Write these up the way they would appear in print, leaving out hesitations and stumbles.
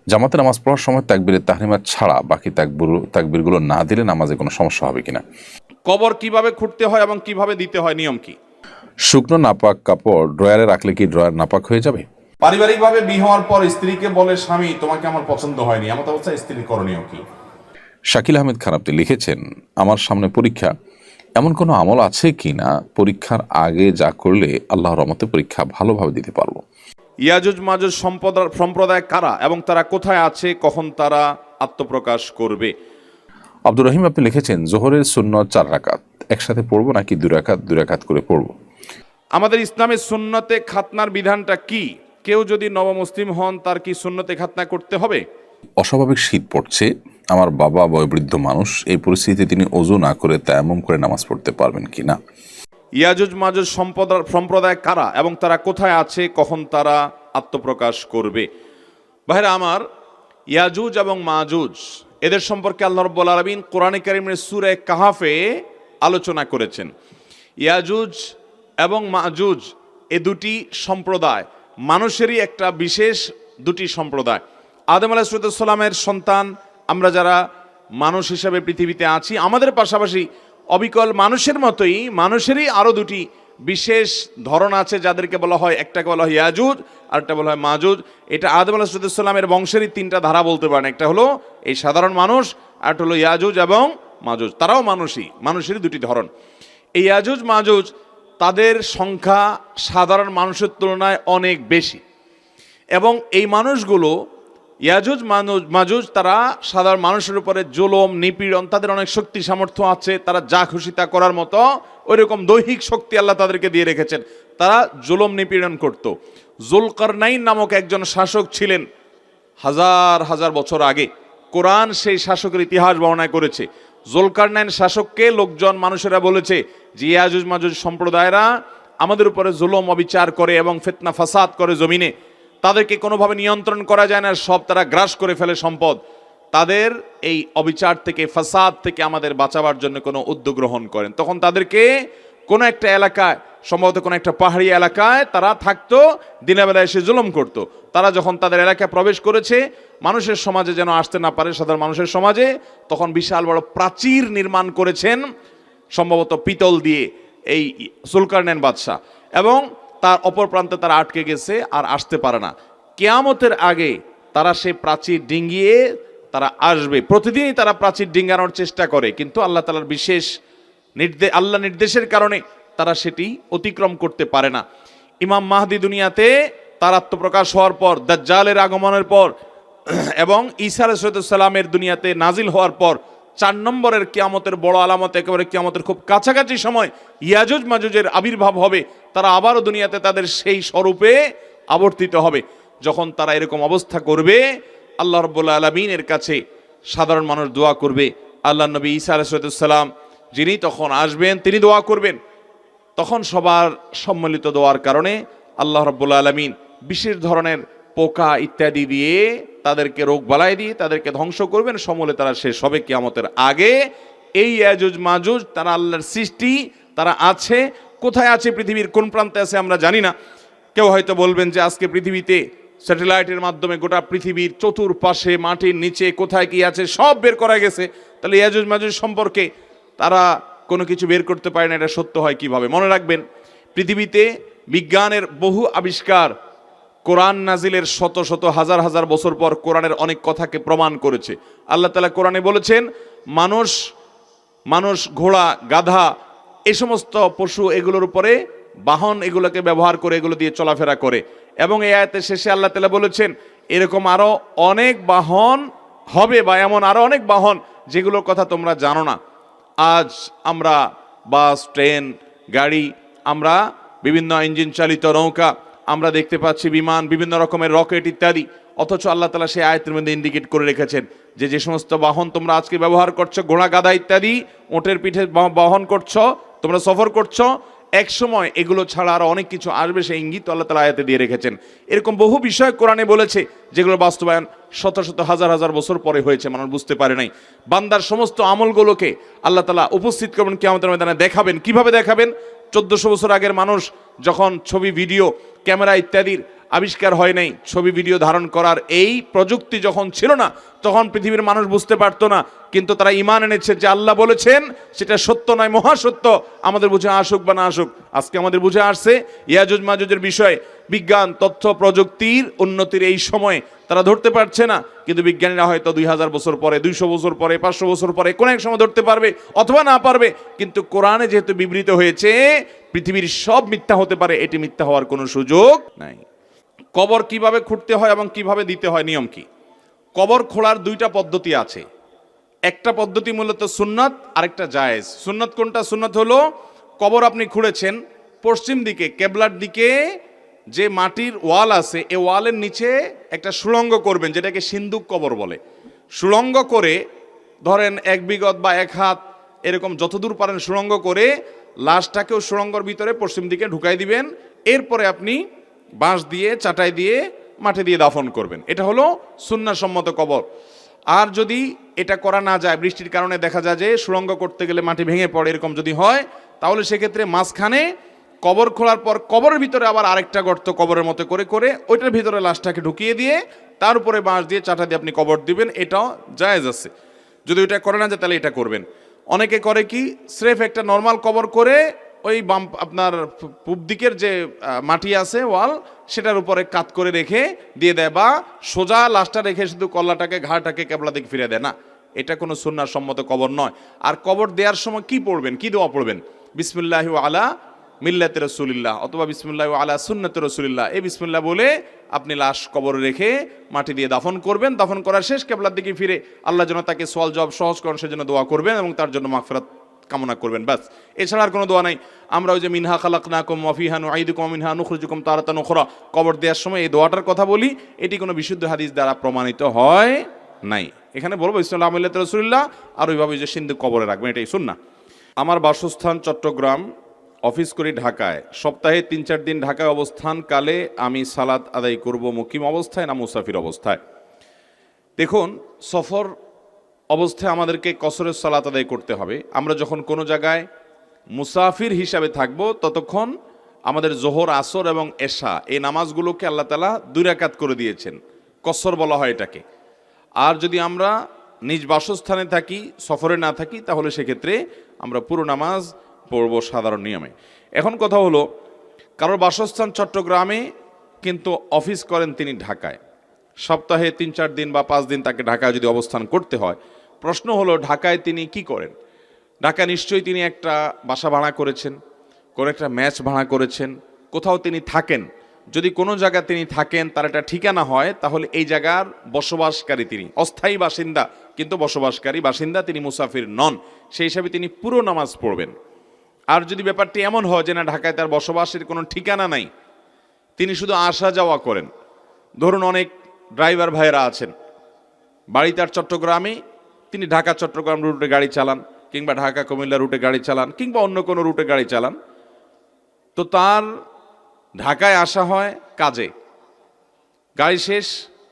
জামাতে নামাজ পড়ার সময় তাকবীরে তাহরিমা ছাড়া বাকি তাকবীরগুলো না দিলে নামাজে কোনো সমস্যা হবে কিনা? কবর কিভাবে খুঁড়তে হয় এবং কিভাবে দিতে হয়, নিয়ম কি? শুকনো নাপাক কাপড় ড্রয়ারে রাখলে কি ড্রয়ার নাপাক হয়ে যাবে? পারিবারিকভাবে বিয়ে হওয়ার পর স্ত্রীকে বলে স্বামী তোমাকে আমার পছন্দ হয়নি, এমন অবস্থায় স্ত্রীর করণীয় কি? শাকিল আহমেদ খান আপনি লিখেছেন, আমার সামনে পরীক্ষা, এমন কোনো আমল আছে কি না পরীক্ষার আগে যা করলে আল্লাহর রহমতে পরীক্ষা ভালোভাবে দিতে পারবো? ইয়াজুজ মাজুজ সম্প্রদায় কারা এবং তারা কোথায় আছে, কখন তারা আত্মপ্রকাশ করবে? আব্দুর রহিম আপনি লিখেছেন, জোহরের সুন্নত 4 রাকাত একসাথে পড়বো নাকি 2 রাকাত করে পড়বো? আমাদের ইসলামের সুন্নতে খাতনার বিধানটা কি? কেউ যদি নবমুসলিম হন তার কি সুন্নতে খাতনা করতে হবে? অস্বাভাবিক শীত পড়ছে, আমার বাবা বয়োবৃদ্ধ মানুষ, এই পরিস্থিতিতে তিনি ওযু না করে তায়াম্মুম করে নামাজ পড়তে পারবেন কিনা? ইয়াজুজ মাজুজ সম্প্রদায় কারা এবং তারা কোথায় আছে, কখন তারা আত্মপ্রকাশ করবে? ভাইরা আমার, ইয়াজুজ এবং মাজুজ এদের সম্পর্কে আল্লাহ রাব্বুল আলামিন কোরআনে কারীমের সূরা কাহাফে আলোচনা করেছেন। ইয়াজুজ এবং মাজুজ এ দুটি সম্প্রদায় মানুষেরই একটা বিশেষ দুটি সম্প্রদায়। আদম আলাইহিস সালামের সন্তান আমরা যারা মানুষ হিসেবে পৃথিবীতে আছি, আমাদের পাশাপাশি অবিকল মানুষের মতোই মানুষেরই আরও দুটি বিশেষ ধরন আছে, যাদেরকে বলা হয়, একটাকে বলা হয় ইয়াজুজ আর একটা বলা হয় মাজুজ। এটা আদম আলাইহিস সালামের বংশেরই 3টা ধারা বলতে পারেন। একটা হলো এই সাধারণ মানুষ, আর একটা হলো ইয়াজুজ এবং মাজুজ। তারাও মানুষেরই দুটি ধরন। এই ইয়াজুজ মাজুজ তাদের সংখ্যা সাধারণ মানুষের তুলনায় অনেক বেশি, এবং এই মানুষগুলো ইয়াজুজ মাজুজ তারা সাধারণ মানুষের উপরে জুলুম নিপীড়ন, তাদের অনেক শক্তি সামর্থ্য আছে, তারা যা খুশি তা করার মতো ওইরকম দৈহিক শক্তি আল্লাহ তাদেরকে দিয়ে রেখেছেন। তারা জুলুম নিপীড়ন করত। জুলকারনাইন নামক একজন শাসক ছিলেন হাজার হাজার বছর আগে। কোরআন সেই শাসকের ইতিহাস বর্ণনা করেছে। জুলকারনাইন শাসককে লোকজন মানুষেরা বলেছে যে ইয়াজুজ মাজুজ সম্প্রদায়রা আমাদের উপরে জুলুম অবিচার করে এবং ফিতনা ফাসাদ করে জমিনে, তাদেরকে কোনোভাবে নিয়ন্ত্রণ করা যায় না, সব তারা গ্রাস করে ফেলে সম্পদ। তাদের এই অবিচার থেকে, ফাসাদ থেকে আমাদের বাঁচাবার জন্য কোনো উদ্যোগ গ্রহণ করেন। তখন তাদেরকে কোনো একটা এলাকায়, সম্ভবত কোনো একটা পাহাড়ি এলাকায় তারা থাকতো, দিনের বেলা এসে জুলুম করত। তারা যখন তাদের এলাকায় প্রবেশ করেছে, মানুষের সমাজে যেন আসতে না পারে, সাধারণ মানুষের সমাজে, তখন বিশাল বড় প্রাচীর নির্মাণ করেছেন, সম্ভবত পিতল দিয়ে, এই জুলকারনাইন বাদশাহ, এবং তার অপর প্রান্তে তারা আটকে গেছে আর আসতে পারে না। কিয়ামতের আগে তারা সেই প্রাচীর ডিঙ্গিয়ে তারা আসবে। প্রতিদিনই তারা প্রাচীর ডিঙ্গানোর চেষ্টা করে, কিন্তু আল্লাহ তাআলার বিশেষ নির্দেশের কারণে তারা সেটি অতিক্রম করতে পারে না। ইমাম মাহদি দুনিয়াতে তার আত্মপ্রকাশ হওয়ার পর, দাজ্জালের আগমনের পর এবং ঈসা আলাইহিস সালামের দুনিয়াতে নাজিল হওয়ার পর 4 নম্বরের কিয়ামতের বড় আলামত, একেবারে কিয়ামতের খুব কাছাকাছি সময় ইয়াজুজ মাজুজের আবির্ভাব হবে। তারা আবারও দুনিয়াতে তাদের সেই স্বরূপে আবর্তিত হবে। যখন তারা এরকম অবস্থা করবে, আল্লাহ রাব্বুল আলামিনের কাছে সাধারণ মানুষ দোয়া করবে। আল্লাহ নবী ঈসা আলাইহিস সালাম যিনি তখন আসবেন, তিনি দোয়া করবেন। তখন সবার সম্মিলিত দোয়ার কারণে আল্লাহ রাব্বুল আলামিন বিশেষ ধরনের পোকা ইত্যাদি দিয়ে তাদেরকে রোগ বালাই দিয়ে তাদেরকে ধ্বংস করবেন। সমূলে তারা শেষ হবে কিয়ামতের আগে। এই ইয়াজুজ মাজুজ তারা আল্লাহর সৃষ্টি, তারা আছে। কোথায় আছে, পৃথিবীর কোন প্রান্তে আছে আমরা জানি না। কেউ হয়তো বলবেন যে আজকে পৃথিবীতে স্যাটেলাইটের মাধ্যমে গোটা পৃথিবীর চতুর্পাশে, মাটির নিচে কোথায় কি আছে সব বের করা গেছে, তাহলে ইয়াজুজ মাজুজ সম্পর্কে তারা কোনো কিছু বের করতে পারে না, এটা সত্য হয় কিভাবে? মনে রাখবেন, পৃথিবীতে বিজ্ঞানের বহু আবিষ্কার কোরআন নাজিলের শত শত হাজার হাজার বছর পর কোরআনের অনেক কথাকে প্রমাণ করেছে। আল্লাহ তাআলা কোরআনে বলেছেন, মানুষ ঘোড়া গাধা এই সমস্ত পশু, এগুলোর উপরে বাহন, এগুলোকে ব্যবহার করে এগুলো দিয়ে চলাফেরা করে। এবং এই আয়াতের শেষে আল্লাহ তাআলা বলেছেন এরকম আরো অনেক বাহন হবে, বা এমন আরো অনেক বাহন যেগুলোর কথা তোমরা জানো না। আজ আমরা বাস, ট্রেন, গাড়ি, আমরা বিভিন্ন ইঞ্জিন চালিত নৌকা, আমরা দেখতে পাচ্ছি বিমান, বিভিন্ন রকমের রকেট ইত্যাদি। অথচ আল্লাহ তাআলা সেই আয়াতের মধ্যে ইন্ডিকেট করে রেখেছেন যে সমস্ত বাহন তোমরা আজকে ব্যবহার করছো, ঘোড়া গাধা ইত্যাদি, ওটের পিঠে বহন করছো, তোমরা সফর করছো, এক সময় এগুলো ছাড়া আরো অনেক কিছু আসবে, সেই ইঙ্গিত আল্লাহ তাআলা আয়াতে দিয়ে রেখেছেন। এরকম বহু বিষয় কোরআনে বলেছে যেগুলো বাস্তবায়ন শত শত হাজার হাজার বছর পরে হয়েছে, মানুষ বুঝতে পারে নাই। বান্দার সমস্ত আমলগুলোকে আল্লাহ তাআলা উপস্থিত করবেন কিয়ামতের ময়দানে, দেখাবেন। কিভাবে দেখাবেন? 1400 বছর আগের মানুষ যখন ছবি, ভিডিও, ক্যামেরা ইত্যাদির আবিষ্কার হয় নাই, ছবি ভিডিও ধারণ করার এই প্রযুক্তি যখন ছিল না, তখন পৃথিবীর মানুষ বুঝতে পারতো না। কিন্তু তারা ঈমান এনেছে যে আল্লাহ বলেছেন সেটা সত্য নয়, মহাসত্য। আমাদের বুঝে আসুক বা না আসুক, আজকে আমাদের বুঝে আসছে ইয়াজুজ মাজুজের বিষয়। বিজ্ঞান তথ্য প্রযুক্তির উন্নতির এই সময়ে তারা ধরতে পারছে না, কিন্তু বিজ্ঞানীরা হয়তো 2000 বছর পরে, 200 বছর পরে, 500 বছর পরে কোন এক সময় ধরতে পারবে অথবা না পারবে। কিন্তু কোরআনে যেহেতু বিবৃত হয়েছে পৃথিবীর সব মিথ্যা হতে পারে, এটি মিথ্যা হওয়ার কোনো সুযোগ নাই। কবর কিভাবে খুঁড়তে হয় এবং কিভাবে দিতে হয়, নিয়ম কি? কবর খোঁড়ার দুইটা পদ্ধতি আছে। একটা পদ্ধতি মূলত সুন্নাত, আরেকটা জায়েজ। সুন্নাত কোনটা? সুন্নাত হলো কবর আপনি খুঁড়েছেন পশ্চিম দিকে, কেবলার দিকে যে মাটির ওয়াল আছে এই ওয়ালের নিচে একটা সুড়ঙ্গ করবেন, যেটাকে সিন্দুক কবর বলে। সুড়ঙ্গ করে ধরেন 1 বিঘত বা 1 হাত এরকম যতদূর পারেন সুড়ঙ্গ করে লাশটাকেও সুড়ঙ্গর ভিতরে পশ্চিম দিকে ঢুকাই দিবেন। এরপরে আপনি বাঁশ দিয়ে চাটাই দিয়ে মাটি দিয়ে দাফন করবেন। এটা হলো সুন্নাহসম্মত কবর। আর যদি এটা করা না যায়, বৃষ্টির কারণে দেখা যায় যে সুড়ঙ্গ করতে গেলে মাটি ভেঙে পড়ে, এরকম যদি হয়, তাহলে সেক্ষেত্রে মাঝখানে কবর খোলার পর কবরের ভিতরে আবার আরেকটা গর্ত কবরের মতো করে করে ওইটার ভিতরে লাশটাকে ঢুকিয়ে দিয়ে তার উপরে বাঁশ দিয়ে চাটা দিয়ে আপনি কবর দিবেন। এটাও জায়েজ আছে। যদি ওইটা করে না যায় তাহলে এটা করবেন। অনেকে করে কি, স্রেফ একটা নর্মাল কবর করে ওই বাম আপনার পূব দিকের যে মাটি আছে ওয়াল, সেটার উপরে কাত করে রেখে দিয়ে দেয়, বা সোজা লাশটা রেখে শুধু কল্লাটাকে ঘাড়টাকে কেবলা দিকে ফিরে দেয় না। এটা কোনো সুন্নাহ সম্মত কবর নয়। আর কবর দেওয়ার সময় কি পড়বেন, কি দোয়া পড়বেন? বিসমিল্লাহি আলা মিল্লাতে রাসূলিল্লাহ অথবা বিসমিল্লাহি আলা সুন্নাতে রাসূলিল্লাহ, এই বিসমিল্লাহ বলে আপনি লাশ কবরে রেখে মাটি দিয়ে দাফন করবেন। দাফন করার শেষ কেবলার দিকে ফিরে আল্লাহ যেন তাকে সওয়াল জবাব সহজ করেন সেজন্য দোয়া করবেন এবং তার জন্য মাগফিরাত কামনা করবেন, ব্যাস। এছাড়া আর কোনো দোয়া নাই। আমরা ওই যে মিনহা খালাকনাকুম ওয়া ফিহা নুঈদুকুম ওয়া মিনহা নুখরিজুকুম তারাতান উখরা, কবর দেওয়ার সময় এই দোয়াটার কথা বলি, এটি কোনো বিশুদ্ধ হাদিস দ্বারা প্রমাণিত হয় নাই। এখানে বলবো বিসমিল্লাহি মিল্লাতে রাসূলিল্লাহ, আর ওইভাবে যে সিন্ধু কবরে রাখবেন, এটাই সুন্নাহ। আমার বাসস্থান চট্টগ্রাম, অফিস করি ঢাকায়। সপ্তাহে 3-4 দিন ঢাকায় অবস্থানকালে আমি সালাত আদায় করব মুকিম অবস্থায় না মুসাফির অবস্থায়? দেখুন, সফর অবস্থায় আমাদেরকে কসরের সালাত আদায় করতে হবে। আমরা যখন কোনো জায়গায় মুসাফির হিসাবে থাকব ততক্ষণ আমাদের জোহর, আসর এবং এশা এই নামাজগুলোকে আল্লাহ তাআলা 2 রাকাত করে দিয়েছেন, কসর বলা হয় এটাকে। আর যদি আমরা নিজ বাসস্থানে থাকি, সফরে না থাকি, তাহলে সেক্ষেত্রে আমরা পুরো নামাজ পড়ব সাধারণ নিয়মে। এখন কথা হলো, কারোর বাসস্থান চট্টগ্রামে কিন্তু অফিস করেন তিনি ঢাকায়, সপ্তাহে 3-4 দিন বা 5 দিন তাকে ঢাকায় যদি অবস্থান করতে হয়, প্রশ্ন হলো ঢাকায় তিনি কি করেন? ঢাকা নিশ্চয়ই তিনি একটা বাসা ভাড়া করেছেন, কোনো একটা ম্যাচ ভাড়া করেছেন, কোথাও তিনি থাকেন। যদি কোনো জায়গায় তিনি থাকেন, তার একটা ঠিকানা হয়, তাহলে এই জায়গার বসবাসকারী তিনি, অস্থায়ী বাসিন্দা কিন্তু বসবাসকারী বাসিন্দা, তিনি মুসাফির নন। সেই হিসাবে তিনি পুরো নামাজ পড়বেন। আর যদি ব্যাপারটি এমন হয় যে না, ঢাকায় তার বসবাসের কোনো ঠিকানা নাই, তিনি শুধু আসা যাওয়া করেন, ধরুন অনেক ড্রাইভার ভাইয়েরা আছেন, বাড়ি তার চট্টগ্রামে, তিনি ঢাকা চট্টগ্রাম রুটে গাড়ি চালান, কিংবা ঢাকা কুমিল্লা রুটে গাড়ি চালান, কিংবা অন্য কোনো রুটে গাড়ি চালান, তো তার ঢাকায় আসা হয় কাজে, গাড়ি শেষ,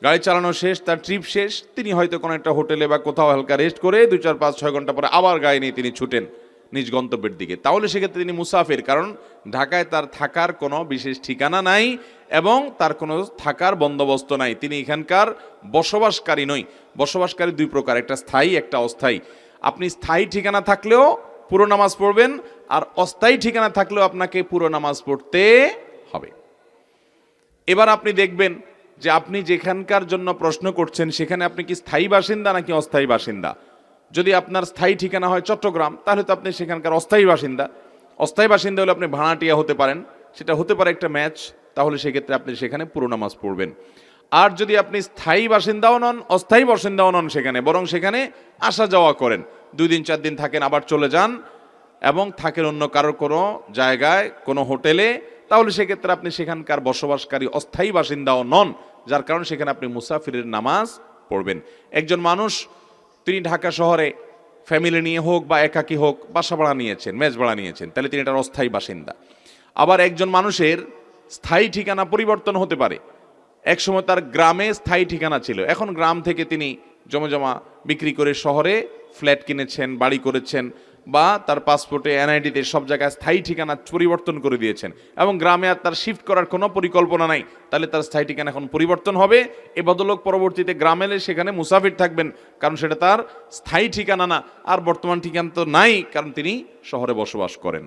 গাড়ি চালানো শেষ, তার ট্রিপ শেষ, তিনি হয়তো কোনো একটা হোটেলে বা কোথাও হালকা রেস্ট করে 2-4-5-6 ঘন্টা পরে আবার গাড়ি নিয়ে তিনি ছুটেন নিজ গন্তব্যের দিকে। তাহলে সেক্ষেত্রে তিনি মুসাফির, কারণ ঢাকায় তার থাকার কোনো বিশেষ ঠিকানা নাই এবং তার কোনো থাকার বন্দোবস্ত নাই, তিনি এখানকার বসবাসকারী নই। বসবাসকারী 2 প্রকার, একটা স্থায়ী, একটা অস্থায়ী। আপনি স্থায়ী ঠিকানা থাকলেও পুরো নামাজ পড়বেন, আর অস্থায়ী ঠিকানা থাকলেও আপনাকে পুরো নামাজ পড়তে হবে। এবার আপনি দেখবেন যে আপনি যেখানকার জন্য প্রশ্ন করছেন সেখানে আপনি কি স্থায়ী বাসিন্দা নাকি অস্থায়ী বাসিন্দা। যদি আপনার স্থায়ী ঠিকানা হয় চট্টগ্রাম, তাহলে তো আপনি সেখানকার অস্থায়ী বাসিন্দা। অস্থায়ী বাসিন্দা হলে আপনি ভাড়াটিয়া হতে পারেন, সেটা হতে পারে একটা ম্যাচ, তাহলে সেক্ষেত্রে আপনি সেখানে পুরো নামাজ পড়বেন। আর যদি আপনি স্থায়ী বাসিন্দাও নন, অস্থায়ী বাসিন্দাও নন সেখানে, বরং সেখানে আসা যাওয়া করেন, 2 দিন 4 দিন থাকেন, আবার চলে যান, এবং থাকেন অন্য কারোর কোনো জায়গায়, কোনো হোটেলে, তাহলে সেক্ষেত্রে আপনি সেখানকার বসবাসকারী অস্থায়ী বাসিন্দাও নন, যার কারণে সেখানে আপনি মুসাফিরের নামাজ পড়বেন। একজন মানুষ তিনি ঢাকা শহরে ফ্যামিলি নিয়ে হোক বা একাকী হোক বাসা ভাড়া নিয়েছেন, মেজ ভাড়া নিয়েছেন, তাহলে তিনি এটার অস্থায়ী বাসিন্দা। আবার একজন মানুষের স্থায়ী ঠিকানা পরিবর্তন হতে পারে। একসময় তার গ্রামে স্থায়ী ঠিকানা ছিল, এখন গ্রাম থেকে তিনি জমা বিক্রি করে শহরে ফ্ল্যাট কিনেছেন, বাড়ি করেছেন, বা তার পাসপোর্টে এনআইডিতে সব জায়গায় স্থায়ী ঠিকানা পরিবর্তন করে দিয়েছেন এবং গ্রামে আর তার শিফট করার কোনো পরিকল্পনা নাই, তাহলে তার স্থায়ী ঠিকানা এখন পরিবর্তন হবে। এ ভদ্রলোক পরবর্তীতে গ্রামে এলে সেখানে মুসাফির থাকবেন, কারণ সেটা তার স্থায়ী ঠিকানা না, আর বর্তমান ঠিকানা তো নাই, কারণ তিনি শহরে বসবাস করেন।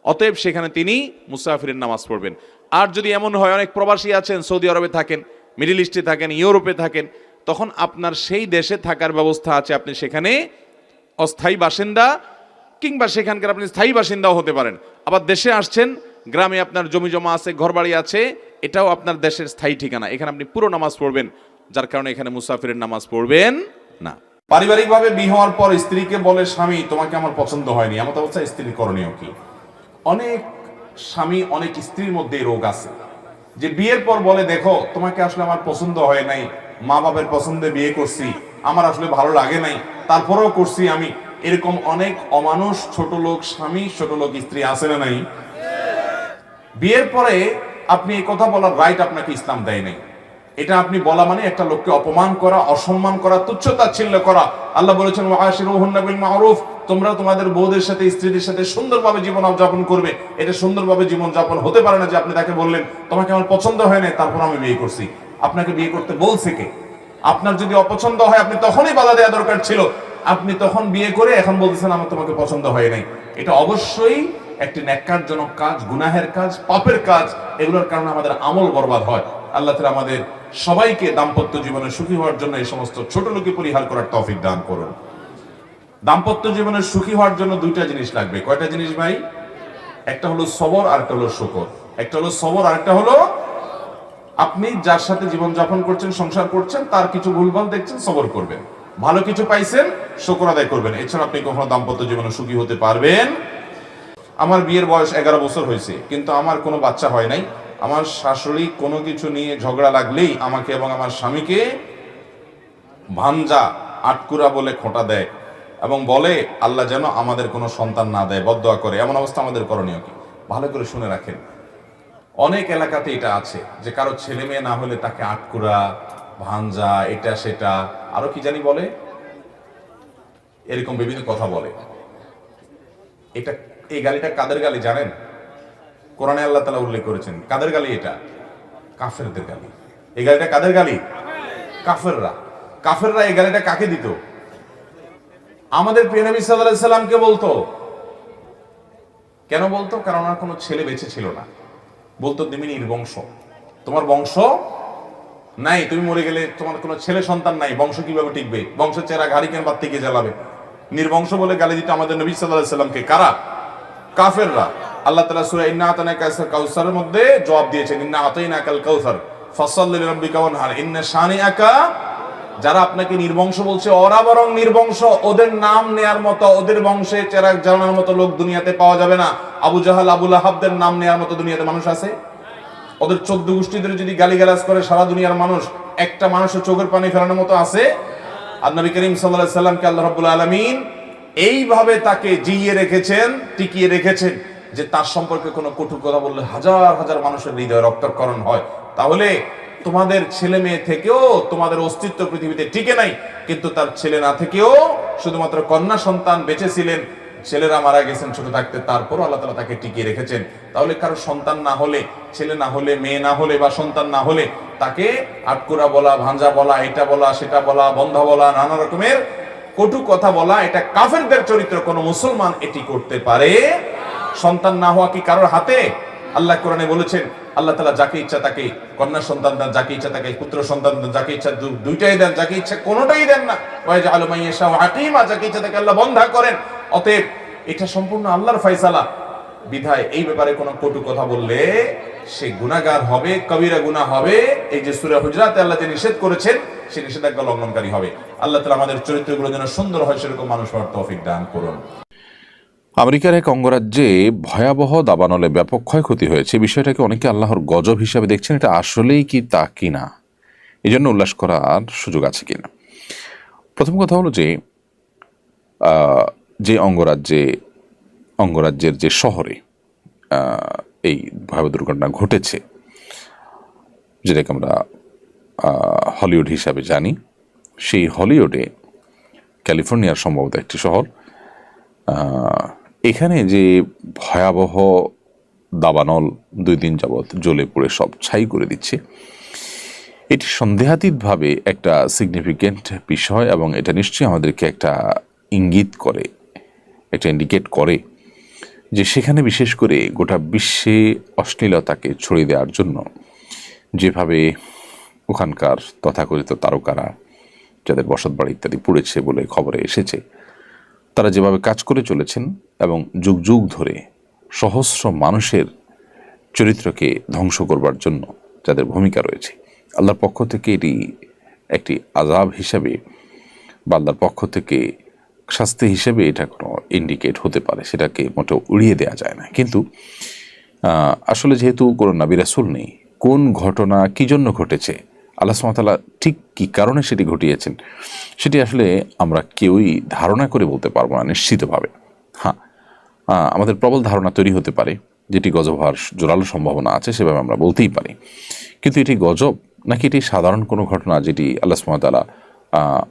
অতএব সেখানে তিনি মুসাফিরের নামাজ পড়বেন। আর যদি এমন হয়, অনেক প্রবাসী আছেন, সৌদি আরবে থাকেন, মিডল ইস্টে থাকেন, ইউরোপে থাকেন, তখন আপনার সেই দেশে থাকার ব্যবস্থা আছে, আপনি সেখানে অস্থায়ী বাসিন্দা কিংবা সেখানকার আপনি স্থায়ী বাসিন্দাও হতে পারেন। আবার দেশে আসছেন, গ্রামে আপনার জমি জমা আছে, ঘরবাড়ি আছে, এটাও আপনার দেশের স্থায়ী ঠিকানা, এখানে আপনি পুরো নামাজ পড়বেন, যার কারণে এখানে মুসাফিরের নামাজ পড়বেন না। পারিবারিকভাবে বিয়ে হওয়ার পর স্ত্রীকে বলে স্বামী তোমাকে আমার পছন্দ হয়নি, এমন অবস্থায় স্ত্রীর করণীয় কি? অনেক স্বামী অনেক স্ত্রীর মধ্যে এই রোগ আছে যে বিয়ের পর বলে দেখো তোমাকে আসলে আমার পছন্দ হয় নাই, মা বাবার পছন্দে বিয়ে করছি, আমার আসলে ভালো লাগে নাই, তারপরেও করছি আমি। এরকম অনেক অমানুষ ছোট লোক স্বামী, ছোট লোক স্ত্রী আছে না নাই? বিয়ের পরে আপনি এই কথা বলার রাইট আপনাকে ইসলাম দেয় নাই। এটা আপনি বলা মানে একটা লোককে অপমান করা, অসম্মান করা, তুচ্ছতাচ্ছিল্য করা। আল্লাহ বলেছেন ওয়াশিরুহুন্না বিল মারুফ, তোমরা তোমাদের বউদের সাথে, স্ত্রীদের সাথে সুন্দরভাবে জীবন যাপন করবে। এটা সুন্দরভাবে জীবন যাপন হতে পারে না যে আপনি তাকে বললেন তোমাকে আমার পছন্দ হয় না, তারপর আমি বিয়ে করছি। আপনাকে বিয়ে করতে বলছে কে? আপনার যদি অপছন্দ হয় আপনি তখনই বাধা দেওয়া দরকার ছিল, আপনি তখন বিয়ে করে এখন বলতেছেন আমার তোমাকে পছন্দ হয় নাই। এটা অবশ্যই একটি ন্যাক্কারজনক কাজ, গুনাহের কাজ, পাপের কাজ। এগুলোর কারণে আমাদের আমল বরবাদ হয়। আল্লাহ তাআলা আমাদের সবাইকে দাম্পত্য জীবনে সুখী হওয়ার জন্য এই সমস্ত ছোট লোকে পরিহার করার তৌফিক দান করুন। দাম্পত্য জীবনে সুখী হওয়ার জন্য দুইটা জিনিস লাগবে। কয়টা জিনিস ভাই? একটা হলো সবর, আর একটা হলো শুকর। একটা হলো সবর, আর একটা হলো আপনি যার সাথে জীবন যাপন করছেন, সংসার করছেন, তার কিছু ভুলভাল দেখছেন, সবর করবেন। ভালো কিছু পাইছেন, শুকর আদায় করবেন। এছাড়া আপনি কখনো দাম্পত্য জীবনে সুখী হতে পারবেন? আমার বিয়ের বয়স 11 বছর হয়েছে, কিন্তু আমার কোনো বাচ্চা হয় নাই। আমার শাশুড়ি কোনো কিছু নিয়ে ঝগড়া লাগলেই আমাকে এবং আমার স্বামীকে ভাঞ্জা, আটকুরা বলে খোঁটা দেয় এবং বলে আল্লাহ যেন আমাদের কোনো সন্তান না দেয়, বদদোয়া করে। এমন অবস্থা আমাদের করণীয় কি? ভালো করে শুনে রাখেন। অনেক এলাকাতে এটা আছে যে কারো ছেলে মেয়ে না হলে তাকে আটকুরা, ভাঞ্জা, এটা সেটা, আরো কি জানি বলে, এরকম বিভিন্ন কথা বলে। এটা, এই গালিটা কাদের গালি জানেন? কোরআনে আল্লাহ তাআলা উল্লেখ করেছেন কাদের গালি? এটা কাফেরদের গালি। এই গালিটা কাদের গালি? কাফেররা। কাফেররা এই গালিটা কাকে দিত? আমাদের প্রিয় নবী সাল্লাল্লাহু আলাইহি সাল্লামকে বলতো। কেন বলতো? কারণ ওনার কোনো ছেলে বেঁচে ছিল না। বলতো তুমি নির্বংশ, তোমার বংশ নাই, তুমি মরে গেলে তোমার কোনো ছেলে সন্তান নাই, বংশ কিভাবে টিকবে? বংশের চেহারা ঘাড়ি কেন বাদ থেকে জ্বালাবে? নির্বংশ বলে গালি দিত আমাদের নবী সাল্লাল্লাহু আলাইহি সাল্লামকে। কারা? কাফেররা। আল্লাহ তাআলা সূরা ইন্না আতানাকা কাউসারের মধ্যে জবাব দিয়েছেন, ইন্না আতাইনাকাল কাউসার ফাসাল্লি লিরাব্বিকা ওয়ানহার ইন্না শানিআকা। যারা আপনাকে নির্বংশ বলছে, ওরা বরং নির্বংশ। ওদের নাম নেয়ার মতো, ওদের বংশে চেরাগ জ্বালানোর মতো লোক দুনিয়াতে পাওয়া যাবে না। আবু জাহাল, আবু লাহাবদের নাম নেয়ার মতো দুনিয়াতে মানুষ আছে? ওদের 14 গোষ্ঠীদের যদি গালিগালাজ করে সারা দুনিয়ার মানুষ, একটা মানুষের চোখের পানি ফেলানোর মতো আছে? আর নবী করিম সাল্লাল্লাহু আলাইহি সাল্লামকে আল্লাহ রাব্বুল আলামিন এইভাবে তাকে জিইয়ে রেখেছেন, টিকিয়ে রেখেছেন যে তার সম্পর্কে কোনো কটু কথা বললে হাজার হাজার মানুষের হৃদয়ে রক্তক্ষরণ হয়। তাহলে তোমাদের ছেলে মেয়ে থেকেও তোমাদের অস্তিত্ব পৃথিবীতে টিকে নাই, কিন্তু তার ছেলে না থেকেও শুধুমাত্র কন্যা সন্তান বেঁচে ছিলেন, ছেলেরা মারা গেছেন ছোট থাকতে, তারপরও আল্লাহ তাআলা তাকে টিকিয়ে রেখেছেন। তাহলে কারো সন্তান না হলে, ছেলে না হলে, মেয়ে না হলে বা সন্তান না হলে তাকে আটকুরা বলা, ভাঞ্জা বলা, এটা বলা, সেটা বলা, বন্ধা বলা, নানা রকমের কটু কথা বলা, এটা কাফেরদের চরিত্র। কোন মুসলমান এটি করতে পারে? সন্তান না হওয়া কি কারোর হাতে? আল্লাহ কোরআনে বলেছেন, আল্লাহ তাআলা যাকে ইচ্ছা তাকে কন্যা সন্তান দেন, যাকে ইচ্ছা তাকে পুত্র সন্তান দেন, যাকে ইচ্ছা দুইটাই দেন, যাকে ইচ্ছা কোনোটাই দেন না। ওয়াজআলু মান ইয়াশাউ আকিমা, যাকে ইচ্ছা তাকে আল্লাহ বন্ধা করেন। অতএব এটা সম্পূর্ণ আল্লাহর ফয়সালা। বিধায় এই ব্যাপারে কোনো কটু কথা বললে সে গুনাহগার হবে, কবিরা গুনাহ হবে। এই যে সূরা হুজরাতে আল্লাহ যে নিষেধ করেছেন, সে নিষেধাজ্ঞা লঙ্ঘনকারী হবে। আল্লাহ তাআলা আমাদের চরিত্রগুলো যেন সুন্দর হয় সেরকম মানুষ হওয়ার তৌফিক দান করুন। আমেরিকার এক অঙ্গরাজ্যে ভয়াবহ দাবানলে ব্যাপক ক্ষয়ক্ষতি হয়েছে। বিষয়টাকে অনেকে আল্লাহর গজব হিসাবে দেখছেন। এটা আসলেই কি তা কিনা, এই জন্য উল্লাস করার সুযোগ আছে কিনা। প্রথম কথা হলো যে অঙ্গরাজ্যের যে শহরে এই ভয়াবহ দুর্ঘটনা ঘটেছে, যেটাকে আমরা হলিউড হিসাবে জানি, সেই হলিউডে, ক্যালিফোর্নিয়ার সম্ভবত একটি শহর, এখানে যে ভয়াবহ দাবানল 2 দিন যাবৎ জ্বলে পুড়ে সব ছাই করে দিচ্ছে, এটি সন্দেহাতীতভাবে একটা সিগনিফিকেন্ট বিষয় এবং এটা নিশ্চয়ই আমাদেরকে একটা ইঙ্গিত করে, একটা ইন্ডিকেট করে যে সেখানে বিশেষ করে গোটা বিশ্বে অশ্লীলতাকে ছড়িয়ে দেওয়ার জন্য যেভাবে ওখানকার তথাকথিত তারকারা, যাদের বসতবাড়ি ইত্যাদি পুড়েছে বলে খবরে এসেছে, তারা যেভাবে কাজ করে চলেছেন এবং যুগ যুগ ধরে সহস্র মানুষের চরিত্রকে ধ্বংস করবার জন্য যাদের ভূমিকা রয়েছে, আল্লাহর পক্ষ থেকে এটি একটি আযাব হিসাবে বা আল্লাহর পক্ষ থেকে শাস্তি হিসেবে এটা কোনো ইন্ডিকেট হতে পারে, সেটাকে মোটেও উড়িয়ে দেওয়া যায় না। কিন্তু আসলে যেহেতু কোনো নবী রাসূল নেই, কোন ঘটনা কী জন্য ঘটেছে, আল্লাহ সুবহানাহু ওয়া তাআলা ঠিক কী কারণে সেটি ঘটিয়েছেন, সেটি আসলে আমরা কেউই ধারণা করে বলতে পারবো না নিশ্চিতভাবে। হ্যাঁ, আমাদের প্রবল ধারণা তৈরি হতে পারে, যেটি গজব হওয়ার জোরালো সম্ভাবনা আছে, সেভাবে আমরা বলতেই পারি। কিন্তু এটি গজব নাকি এটি সাধারণ কোনো ঘটনা যেটি আল্লাহ সুবহানাহু ওয়া তাআলা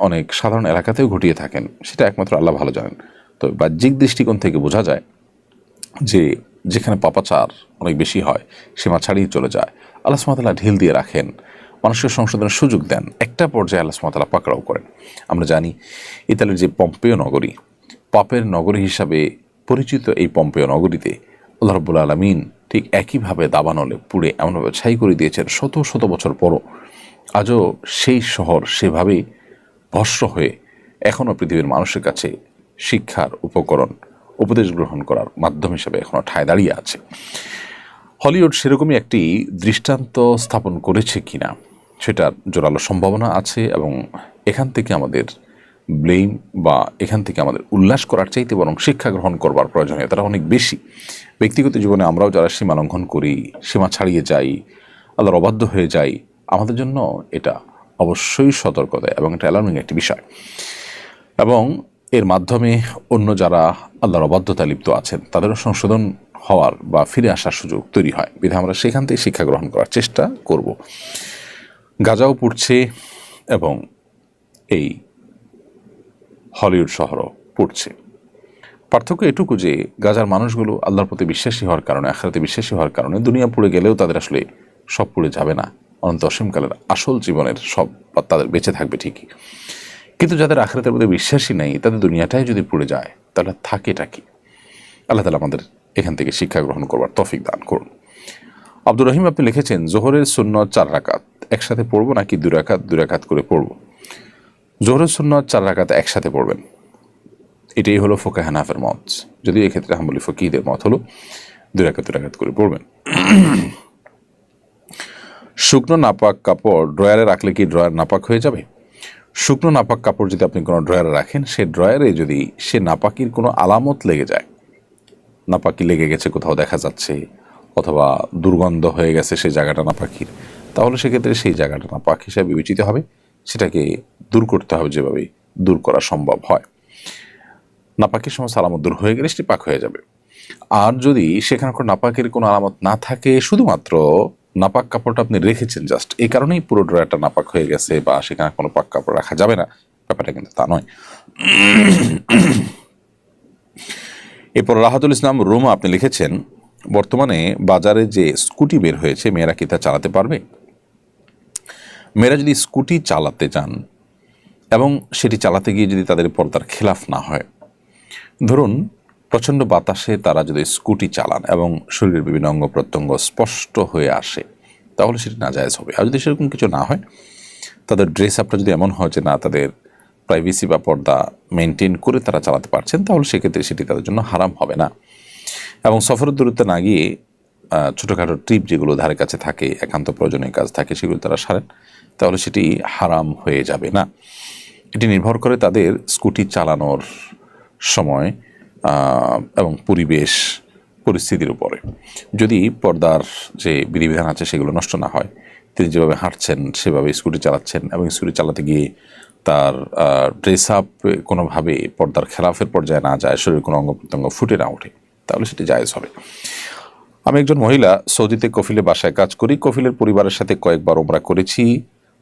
অনেক সাধারণ এলাকাতেও ঘটিয়ে থাকেন, সেটা একমাত্র আল্লাহ ভালো জানেন। তো বাহ্যিক দৃষ্টিকোণ থেকে বোঝা যায় যে যেখানে পাপাচার অনেক বেশি হয়, সীমা ছাড়িয়ে চলে যায়, আল্লাহ সুবহানাহু ওয়া তাআলা ঢিল দিয়ে রাখেন, মানুষকে সংশোধনের সুযোগ দেন, একটা পর্যায়ে আল্লাহ সুবহানাহু ওয়া তাআলা পাকড়াও করেন। আমরা জানি ইতালির যে পম্পেয় নগরী, পাপের নগরী হিসাবে পরিচিত এই পম্পেয় নগরীতে আল্লাহ রাব্বুল আলামিন ঠিক একইভাবে দাবানলে পুড়ে এমনভাবে ছাই করে দিয়েছেন শত শত বছর পরও আজও সেই শহর সেভাবেই ভস্ম হয়ে এখনও পৃথিবীর মানুষের কাছে শিক্ষার উপকরণ, উপদেশ গ্রহণ করার মাধ্যম হিসেবে এখনও ঠায় দাঁড়িয়ে আছে। হলিউড সেরকমই একটি দৃষ্টান্ত স্থাপন করেছে কিনা সেটার জোরালো সম্ভাবনা আছে, এবং এখান থেকে আমাদের ব্লেম বা এখান থেকে আমাদের উল্লাস করার চাইতে বরং শিক্ষা গ্রহণ করবার প্রয়োজনীয়তাটা অনেক বেশি। ব্যক্তিগত জীবনে আমরাও যারা সীমা লঙ্ঘন করি, সীমা ছাড়িয়ে যাই, আল্লাহর অবাধ্য হয়ে যাই, আমাদের জন্য এটা অবশ্যই সতর্কতা এবং এটা অ্যালার্মিং একটি বিষয়, এবং এর মাধ্যমে অন্য যারা আল্লাহর অবাধ্যতা লিপ্ত আছেন তাদেরও সংশোধন হওয়ার বা ফিরে আসার সুযোগ তৈরি হয়। বিধায় আমরা সেখান থেকে শিক্ষা গ্রহণ করার চেষ্টা করব। গাজাও পুড়ছে এবং এই হলিউড শহরও পুড়ছে। পার্থক্য এটুকু যে গাজার মানুষগুলো আল্লাহর প্রতি বিশ্বাসী হওয়ার কারণে, আখিরাতে বিশ্বাসী হওয়ার কারণে দুনিয়া পুড়ে গেলেও তাদের আসলে সব পুড়ে যাবে না, অনন্ত অসীমকালের আসল জীবনের সব তাদের বেঁচে থাকবে ঠিকই। কিন্তু যাদের আখিরাতের প্রতি বিশ্বাসী নেই, তাদের দুনিয়াটাই যদি পুড়ে যায় তাহলে থাকেটা কি? আল্লাহ তাআলা আমাদের এখান থেকে শিক্ষা গ্রহণ করবার তৌফিক দান করুন। আব্দুর রহিম আপনি লিখেছেন, জোহরের সুন্নত 4 রাকাত একসাথে পড়বো নাকি 2 রাকাত 2 রাকাত করে পড়বো? জোহরের সুন্নত 4 রাকাত একসাথে পড়বেন, এটাই হলো ফুকাহে হানাফের মত। যদিও এক্ষেত্রে হাম্বলি ফকিহদের মত হলো 2 রাকাত 2 রাকাত করে পড়বেন। শুকনো নাপাক কাপড় ড্রয়ারে রাখলে কি ড্রয়ার নাপাক হয়ে যাবে? শুকনো নাপাক কাপড় যদি আপনি কোনো ড্রয়ারে রাখেন, সে ড্রয়ারে যদি সে নাপাকির কোনো আলামত লেগে যায়, নাপাকি লেগে গেছে কোথাও দেখা যাচ্ছে, অথবা দুর্গন্ধ হয়ে গেছে সেই জায়গাটা নাপাকির, তাহলে সেক্ষেত্রে সেই জায়গাটা নাপাক হিসাবে বিবেচিত হবে, সেটাকে দূর করতে হবে যেভাবে দূর করা সম্ভব হয়। নাপাকির সমস্ত আলামত দূর হয়ে গেলে সেটি পাক হয়ে যাবে। আর যদি সেখানে কোনো নাপাকের কোনো আলামত না থাকে, শুধুমাত্র নাপাক কাপড়টা আপনি রেখেছেন জাস্ট এই কারণেই পুরো ড্রয়ারটা নাপাক হয়ে গেছে বা সেখানে কোনো পাক কাপড় রাখা যাবে না, ব্যাপারটা কিন্তু তা নয়। এরপর রাহাতুল ইসলাম রুমা আপনি লিখেছেন, বর্তমানে বাজারে যে স্কুটি বের হয়েছে, মেয়েরা কি তা চালাতে পারবে? মেয়েরা যদি স্কুটি চালাতে চান এবং সেটি চালাতে গিয়ে যদি তাদের পর্দার খেলাফ না হয়, ধরুন প্রচণ্ড বাতাসে তারা যদি স্কুটি চালান এবং শরীরের বিভিন্ন অঙ্গ প্রত্যঙ্গ স্পষ্ট হয়ে আসে, তাহলে সেটি নাজায়েজ হবে। আর যদি সেরকম কিছু না হয়, তাদের ড্রেস আপটা যদি এমন হয় যে না তাদের প্রাইভেসি বা পর্দা মেনটেন করে তারা চালাতে পারছেন, তাহলে সেক্ষেত্রে সেটি তাদের জন্য হারাম হবে না। এবং সফরের দূরত্বে না গিয়ে ছোটোখাটো ট্রিপ যেগুলো ধারে কাছে থাকে, একান্ত প্রয়োজনীয় কাজ থাকে, সেগুলো তারা সারেন, তাহলে সেটি হারাম হয়ে যাবে না। এটি নির্ভর করে তাদের স্কুটি চালানোর সময় এবং পরিবেশ পরিস্থিতির উপরে। যদি পর্দার যে বিধিবিধান আছে সেগুলো নষ্ট না হয়, তিনি যেভাবে হাঁটছেন সেভাবে স্কুটি চালাচ্ছেন এবং স্কুটি চালাতে গিয়ে তার ড্রেস আপ কোনোভাবে পর্দার খেলাফের পর্যায়ে না যায়, শরীরের কোনো অঙ্গ প্রত্যঙ্গ ফুটে না ওঠে, তাহলে সেটি জায়েজ হবে। আমি একজন মহিলা, সৌদিতে কফিলে বাসায় কাজ করি। কফিলের পরিবারের সাথে কয়েকবার ওমরা করেছি,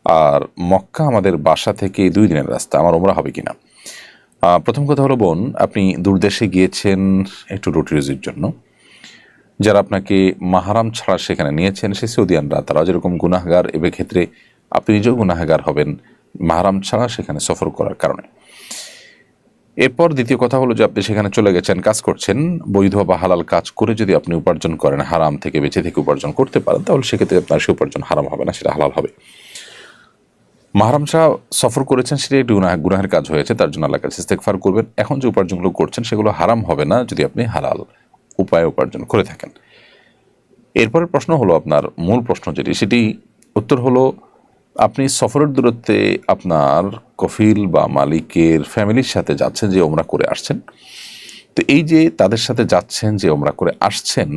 আর মক্কা আমাদের বাসা থেকে 2 দিনের রাস্তা। আমার ওমরা হবে কিনা? প্রথম কথা হলো বোন, আপনি দূরদেশে গিয়েছেন একটু রুটি রুজির জন্য। যারা আপনাকে মাহারাম ছাড়া সেখানে নিয়েছেন সে সৌদিয়ানরা, তারা যেরকম গুনাহগার, এবে ক্ষেত্রে আপনি নিজেও গুনাহগার হবেন মাহারাম ছাড়া সেখানে সফর করার কারণে। এরপর দ্বিতীয় কথা হলো যে আপনি সেখানে চলে গেছেন, কাজ করছেন, বৈধ বা হালাল কাজ করে যদি আপনি উপার্জন করেন, হারাম থেকে বেঁচে থেকে উপার্জন করতে পারেন, তাহলে সেক্ষেত্রে আপনার সে উপার্জন হারাম হবে না, সেটা হালাল হবে। মাহরাম শাহ সফর করেছেন, সেটা একটি গুনাহের কাজ হয়েছে, তার জন্য আল্লাহর কাছে ইস্তেগফার করবেন। এখন যে উপার্জনগুলো করছেন সেগুলো হারাম হবে না যদি আপনি হালাল উপায়ে উপার্জন করে থাকেন। এরপরের প্রশ্ন হলো, আপনার মূল প্রশ্ন যেটি, সেটি উত্তর হলো আপনি সফরের দূরত্বে আপনার কফিল বা মালিকের ফ্যামিলির সাথে যাচ্ছেন, যে ওমরা করে আসছেন। তো এই যে তাদের সাথে যাচ্ছেন, যে ওমরা করে আসছেন,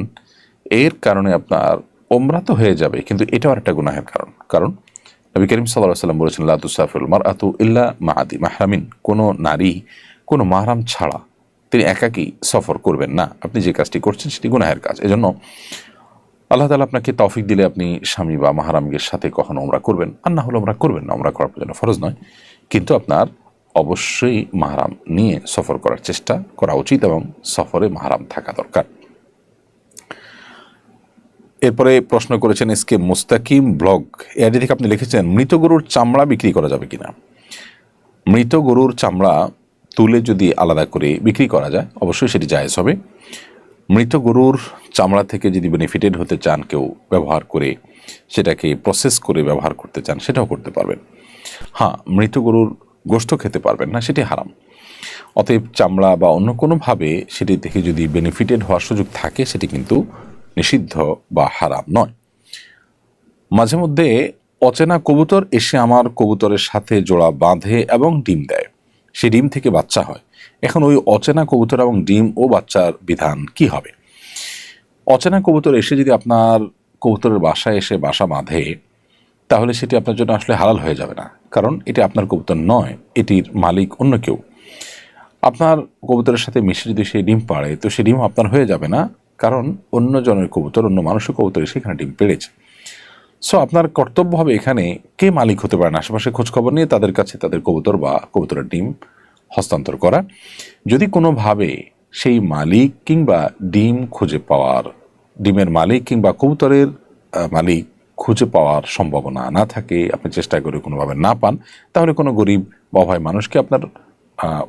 এর কারণে আপনার ওমরা তো হয়ে যাবে, কিন্তু এটাও একটা গুনাহের কারণ। কারণ নবী করিম সাল্লাল্লাহু আলাইহি ওয়াসাল্লাম বলেছেন, লা তুসাফিরুল মারআতু ইল্লা মা'আদি মাহরামিন, কোনো নারী কোনো মাহরাম ছাড়া তিনি একাকী সফর করবেন না। আপনি যে কাজটি করছেন সেটি গুনাহের কাজ। এজন্য আল্লাহ তাআলা আপনাকে তৌফিক দিলে আপনি স্বামী বা মাহরামের সাথে কখনো ওমরা করবেন, আর না হলে ওমরা করবেন না, ওমরা করার জন্য ফরজ নয়। কিন্তু আপনার অবশ্যই মাহরাম নিয়ে সফর করার চেষ্টা করা উচিত এবং সফরে মাহরাম থাকা দরকার। এরপরে প্রশ্ন করেছেন এসকে মুস্তাকিম ব্লগ, এআইডি থেকে আপনি লিখেছেন, মৃত গরুর চামড়া বিক্রি করা যাবে কিনা। মৃত গরুর চামড়া তুলে যদি আলাদা করে বিক্রি করা যায়, অবশ্যই সেটি জায়েজ হবে। মৃত গরুর চামড়া থেকে যদি বেনিফিটেড হতে চান, কেউ ব্যবহার করে সেটাকে প্রসেস করে ব্যবহার করতে চান, সেটাও করতে পারবেন। হ্যাঁ, মৃত গরুর গোশত খেতে পারবেন না, সেটি হারাম। অতএব চামড়া বা অন্য কোনোভাবে সেটি থেকে যদি বেনিফিটেড হওয়ার সুযোগ থাকে, সেটি কিন্তু নিষিদ্ধ বা হারাম নয়। মাঝে মধ্যে অচেনা কবুতর এসে আমার কবুতরের সাথে জোড়া বাঁধে এবং ডিম দেয়, সেই ডিম থেকে বাচ্চা হয়। এখন ওই অচেনা কবুতর এবং ডিম ও বাচ্চার বিধান কি হবে? অচেনা কবুতর এসে যদি আপনার কবুতরের বাসায় এসে বাসা বাঁধে, তাহলে সেটি আপনার জন্য আসলে হালাল হয়ে যাবে না, কারণ এটি আপনার কবুতর নয়, এটির মালিক অন্য কেউ। আপনার কবুতরের সাথে মিশে যদি সেই ডিম পাড়ে, তো সেই ডিম আপনার হয়ে যাবে না, কারণ অন্য জনের কবুতর, অন্য মানুষের কবুতর এসে এখানে ডিম পেড়েছে। সো আপনার কর্তব্য হবে এখানে কে মালিক হতে পারেন আশেপাশে খোঁজখবর নিয়ে তাদের কাছে তাদের কবুতর বা কবুতরের ডিম হস্তান্তর করা। যদি কোনোভাবে সেই মালিক কিংবা ডিম খুঁজে পাওয়ার, ডিমের মালিক কিংবা কবুতরের মালিক খুঁজে পাওয়ার সম্ভাবনা না থাকে, আপনি চেষ্টা করে কোনোভাবে না পান, তাহলে কোনো গরিব বা অভাবী মানুষকে আপনার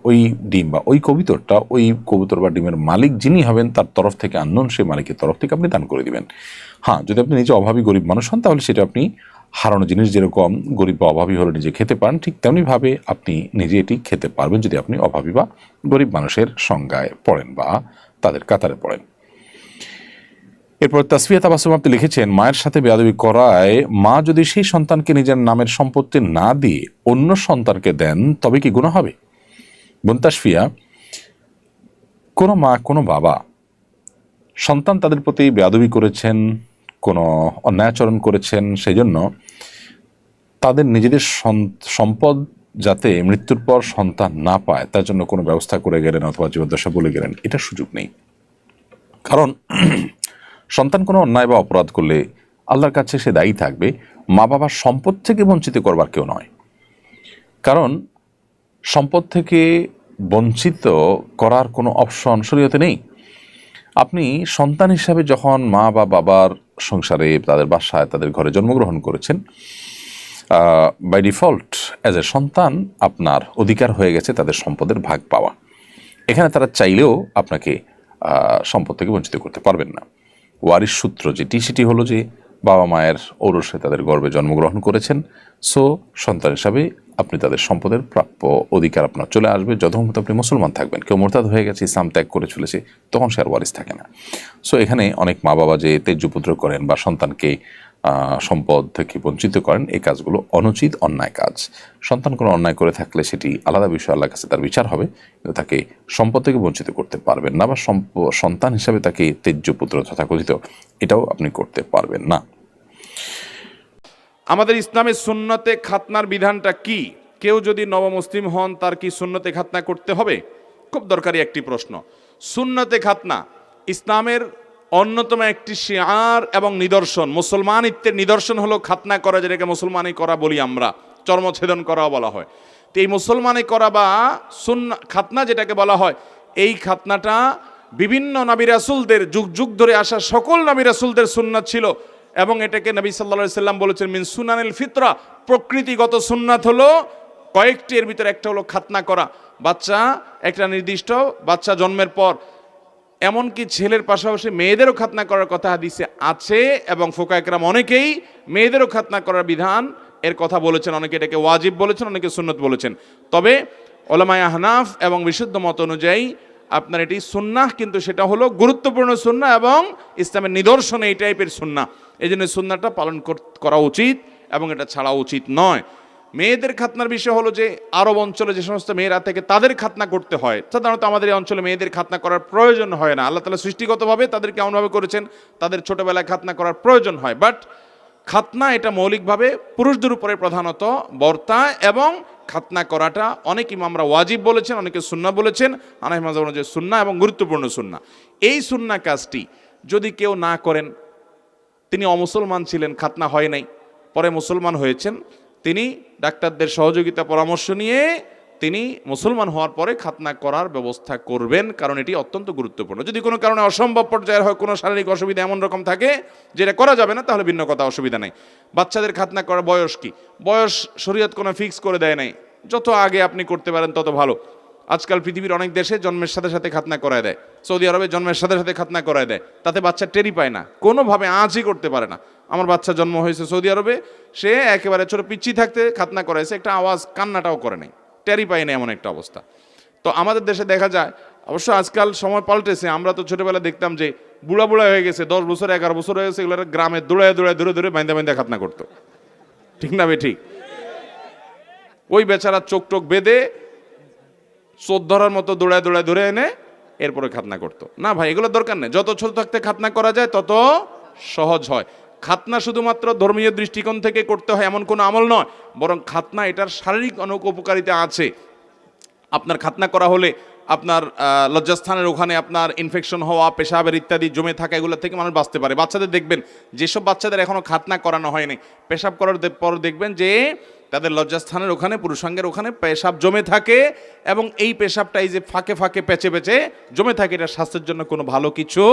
ওই ডিম বা ওই কবুতরটা, ওই কবুতর বা ডিমের মালিক যিনি হবেন তার তরফ থেকে, আননোন সেই মালিকের তরফ থেকে আপনি দান করে দিবেন। হ্যাঁ, যদি আপনি নিজে অভাবী গরিব মানুষ হন, তাহলে সেটা আপনি হারানো জিনিস যেরকম গরিব বা অভাবী হলে নিজে খেতে পারেন, ঠিক তেমনিভাবে আপনি নিজে এটি খেতে পারবেন যদি আপনি অভাবী বা গরিব মানুষের সংজ্ঞায় পড়েন বা তাদের কাতারে পড়েন। এরপর তাসফিয়া তাবাসসুম আপনি লিখেছেন, মায়ের সাথে বেয়াদবি করায় মা যদি সেই সন্তানকে নিজের নামের সম্পত্তি না দিয়ে অন্য সন্তানকে দেন, তবে কি গুনাহ হবে? বোন তাসফিয়া, কোনো মা কোনো বাবা সন্তান তাদের প্রতি বেয়াদবি করেছেন, কোনো অন্যায়াচরণ করেছেন, সেই জন্য তাদের নিজেদের সম্পদ যাতে মৃত্যুর পর সন্তান না পায় তার জন্য কোনো ব্যবস্থা করে গেলেন অথবা জীবদ্দশা বলে গেলেন, এটা সুযোগ নেই। কারণ সন্তান কোনো অন্যায় বা অপরাধ করলে আল্লাহর কাছে সে দায়ী থাকবে, মা বাবার সম্পদ থেকে বঞ্চিত করবার কেউ নয়। কারণ সম্পদ থেকে বঞ্চিত করার কোনো অপশন শরীয়তে নেই। আপনি সন্তান হিসাবে যখন মা বা বাবার সংসারে, তাদের বাসায়, তাদের ঘরে জন্মগ্রহণ করেছেন, বাই ডিফল্ট অ্যাজ এ সন্তান আপনার অধিকার হয়ে গেছে তাদের সম্পদের ভাগ পাওয়া। এখানে তারা চাইলেও আপনাকে সম্পদ থেকে বঞ্চিত করতে পারবেন না। ওয়ারিশ সূত্র যেটি, সেটি হলো যে বাবা মায়ের ঔরসে তাদের গর্ভে জন্মগ্রহণ করেছেন, সো সন্তান হিসাবে আপনি তাদের সম্পদের প্রাপ্য অধিকার আপনার চলে আসবে যতক্ষণ আপনি মুসলমান থাকবেন। কেউ মোরতাদ হয়ে গেছে, ইসলাম ত্যাগ করে চলেছে, তখন সে আর ওয়ারিশ থাকে না। সো এখানে অনেক মা বাবা যে তেজ্যপুত্র করেন বা সন্তানকে সম্পদ থেকে বঞ্চিত করেন, এই কাজগুলো অনুচিত, অন্যায় কাজ। সন্তান কোনো অন্যায় করে থাকলে সেটি আলাদা বিষয়, আল্লাহর কাছে তার বিচার হবে, কিন্তু তাকে সম্পদ থেকে বঞ্চিত করতে পারবেন না, বা সন্তান হিসাবে তাকে তেজ্যপুত্র তথাকথিত এটাও আপনি করতে পারবেন না। আমাদের ইসলামের সুন্নতে খাতনার বিধানটা কি? কেউ যদি নবমুসলিম হন, তার কি সুন্নতে খাতনা করতে হবে? খুব দরকারি একটি প্রশ্ন। সুন্নতে খাতনা ইসলামের অন্যতম একটি শিআর এবং নিদর্শন, মুসলমানিত্বের নিদর্শন হলো খাতনা করা, যেটাকে মুসলমানি করা বলি আমরা, চর্মছেদন করা বলা হয়। তো এই মুসলমানে করা বা সুন্না খাতনা যেটাকে বলা হয়, এই খাতনাটা বিভিন্ন নবী রাসূলদের যুগ যুগ ধরে আসা সকল নবী রাসূলদের সুন্নাত ছিল, এবং এটাকে নবী সাল্লাল্লাহু আলাইহি সাল্লাম বলেছেন মিন সুনানিল ফিতরা, প্রকৃতিগত সুন্নাত হলো কয়েকটি, এর ভিতরে একটা হলো খাতনা করা। বাচ্চা একটা নির্দিষ্ট বাচ্চা জন্মের পর, এমনকি ছেলের পাশাপাশি মেয়েদেরও খাতনা করার কথা হাদিসে আছে, এবং ফুকাহা কেরাম অনেকেই মেয়েদেরও খাতনা করার বিধান এর কথা বলেছেন, অনেকে এটাকে ওয়াজিব বলেছেন, অনেকে সুন্নত বলেছেন। তবে উলামায়ে আহনাফ এবং বিশুদ্ধ মত অনুযায়ী আপনার এটি সুন্নাহ, কিন্তু সেটা হলো গুরুত্বপূর্ণ সুন্নাহ এবং ইসলামের নিদর্শন এই টাইপের সুন্নাহ। এই জন্য সুন্নাহটা পালন করা উচিত এবং এটা ছাড়া উচিত নয়। মেয়েদের খাতনার বিষয় হলো যে আরব অঞ্চলে যে সমস্ত মেয়েরা থেকে তাদের খাতনা করতে হয়, সাধারণত আমাদের এই অঞ্চলে মেয়েদের খাতনা করার প্রয়োজন হয় না। আল্লাহ তাআলা সৃষ্টিগতভাবে তাদেরকে এমনভাবে করেছেন তাদের ছোটবেলায় খাতনা করার প্রয়োজন হয়, বাট খাতনা এটা মৌলিকভাবে পুরুষদের উপরে প্রধানত বর্তায়, এবং খাতনা করাটা অনেক ইমামরা ওয়াজিব বলেছেন, অনেকে সুন্নাহ বলেছেন। হানাফি মাযহাব অনুযায়ী সুন্নাহ এবং গুরুত্বপূর্ণ সুন্নাহ। এই সুন্নাহ কাজটি যদি কেউ না করেন, তিনি অমুসলমান ছিলেন, খাতনা হয় নাই, পরে মুসলমান হয়েছেন, তিনি ডাক্তারদের সহযোগিতা পরামর্শ নিয়ে তিনি মুসলমান হওয়ার পরে খাতনা করার ব্যবস্থা করবেন, কারণ এটি অত্যন্ত গুরুত্বপূর্ণ। যদি কোনো কারণে অসম্ভব পর্যায়ের হয়, কোনো শারীরিক অসুবিধা এমন রকম থাকে যেটা করা যাবে না, তাহলে ভিন্ন কথা, অসুবিধা নেই। বাচ্চাদের খাতনা করার বয়স কি? বয়স শরীয়ত কোনো ফিক্স করে দেয় নাই, যত আগে আপনি করতে পারেন তত ভালো। আজকাল পৃথিবীর অনেক দেশে জন্মের সাথে সাথে খাতনা করায় দেয়, সৌদি আরবে জন্মের সাথে সাথে খাতনা করায় দেয়, তাতে বাচ্চা টেরি পায় না, কোনোভাবে আঁচই করতে পারে না। আমার বাচ্চা জন্ম হয়েছে সৌদি আরবে, সে একেবারে ছোট পিচ্ছি থাকতে খাতনা করাইছে, একটা আওয়াজ কান্নাটাও করে নাই, টেরি পায় না, এমন একটা অবস্থা। তো আমাদের দেশে দেখা যায়, অবশ্য আজকাল সময় পাল্টেছে, আমরা তো ছোটবেলা দেখতাম যে বুড়া বুড়া হয়ে গেছে, 10 বছর 11 বছর হয়ে গেছে, এগুলো গ্রামে দৌড়ায় দৌড়ায় ধরে ধরে বাইন্দা বাইন্দা খাতনা করতো, ঠিক না ঠিক? ওই বেচারা চোখ টোক বেঁধে চোর ধরার মতো দৌড়ায় দৌড়ায় ধরে এনে এরপরে খাতনা করতো। না ভাই, এগুলো দরকার নেই, যত ছোট থাকতে খাতনা করা যায় তত সহজ হয়। খাতনা শুধুমাত্র ধর্মীয় দৃষ্টিকোণ থেকে করতে হয় এমন কোনো আমল নয়, বরং খাতনা এটার শারীরিক অনেক উপকারিতা আছে। আপনার খাতনা করা হলে আপনার লজ্জাস্থানের ওখানে আপনার ইনফেকশন হওয়া, পেশাবের ইত্যাদি জমে থাকা, এগুলো থেকে মানুষ বাঁচতে পারে। বাচ্চাদের দেখবেন, যেসব বাচ্চাদের এখনো খাতনা করানো হয়নি, পেশাব করার পর দেখবেন যে তাদের লজ্জাস্থানের ওখানে, পুরুষাঙ্গের ওখানে পেশাব জমে থাকে, এবং এই পেশাবটা এই যে ফাঁকে ফাঁকে পেঁচে পেঁচে জমে থাকে, এটা স্বাস্থ্যের জন্য কোনো ভালো কিছু।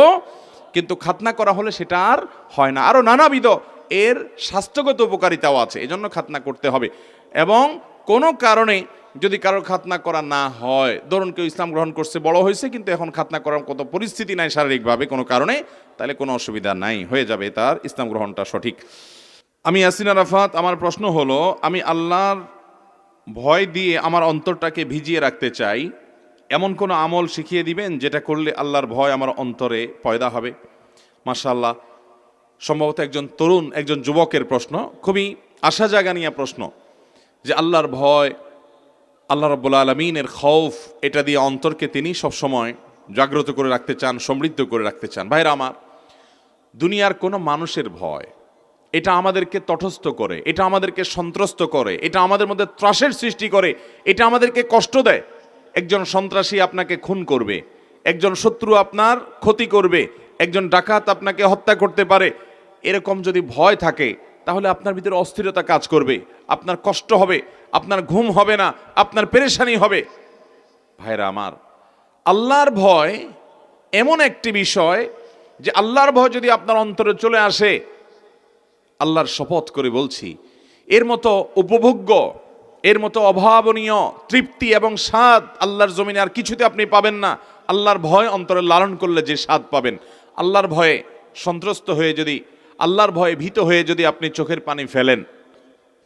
কিন্তু খাতনা করা হলে সেটা আর হয় না। আরও নানাবিধ এর স্বাস্থ্যগত উপকারিতাও আছে, এজন্য খাতনা করতে হবে। এবং কোনো কারণে যদি কারোর খাতনা করা না হয়, ধরুন কেউ ইসলাম গ্রহণ করছে, বড় হয়েছে, কিন্তু এখন খাতনা করার কত পরিস্থিতি নাই শারীরিকভাবে কোনো কারণে, তাহলে কোনো অসুবিধা নাই, হয়ে যাবে তার ইসলাম গ্রহণটা সঠিক। আমি ইয়াসিন আরাফাত, আমার প্রশ্ন হলো, আমি আল্লাহর ভয় দিয়ে আমার অন্তরটাকে ভিজিয়ে রাখতে চাই, এমন কোনো আমল শিখিয়ে দিবেন যেটা করলে আল্লাহর ভয় আমার অন্তরে পয়দা হবে? মাশাআল্লাহ, সম্ভবত একজন তরুণ, একজন যুবকের প্রশ্ন, খুবই আশা জাগা নিয়ে প্রশ্ন, যে আল্লাহর ভয়, আল্লাহ রাব্বুল আলামিনের খৌফ, এটা দিয়ে অন্তরকে তিনি সবসময় জাগ্রত করে রাখতে চান, সমৃদ্ধ করে রাখতে চান। ভাইরা আমার, দুনিয়ার কোনো মানুষের ভয়, এটা আমাদেরকে তটস্থ করে, এটা আমাদেরকে সন্ত্রস্ত করে, এটা আমাদের মধ্যে ত্রাসের সৃষ্টি করে, এটা আমাদেরকে কষ্ট দেয়। একজন সন্ত্রাসী আপনাকে খুন করবে, একজন শত্রু আপনার ক্ষতি করবে, একজন ডাকাত আপনাকে হত্যা করতে পারে, এরকম যদি ভয় থাকে, তাহলে আপনার ভিতরে অস্থিরতা কাজ করবে, আপনার কষ্ট হবে, আপনার ঘুম হবে না, আপনার পেরেশানি হবে। ভাইরা আমার, আল্লাহর ভয় এমন একটি বিষয় যে আল্লাহর ভয় যদি আপনার অন্তরে চলে আসে, আল্লাহর শপথ করে বলছি, এর মতো উপভোগ্য, এর মতো অভাবনীয় তৃপ্তি এবং স্বাদ আল্লাহর জমিনে আর কিছুতে আপনি পাবেন না। আল্লাহর ভয় অন্তরে লালন করলে যে স্বাদ পাবেন, আল্লাহর ভয়ে সন্ত্রস্ত হয়ে যদি, আল্লাহর ভয়ে ভীত হয়ে যদি আপনি চোখের পানি ফেলেন,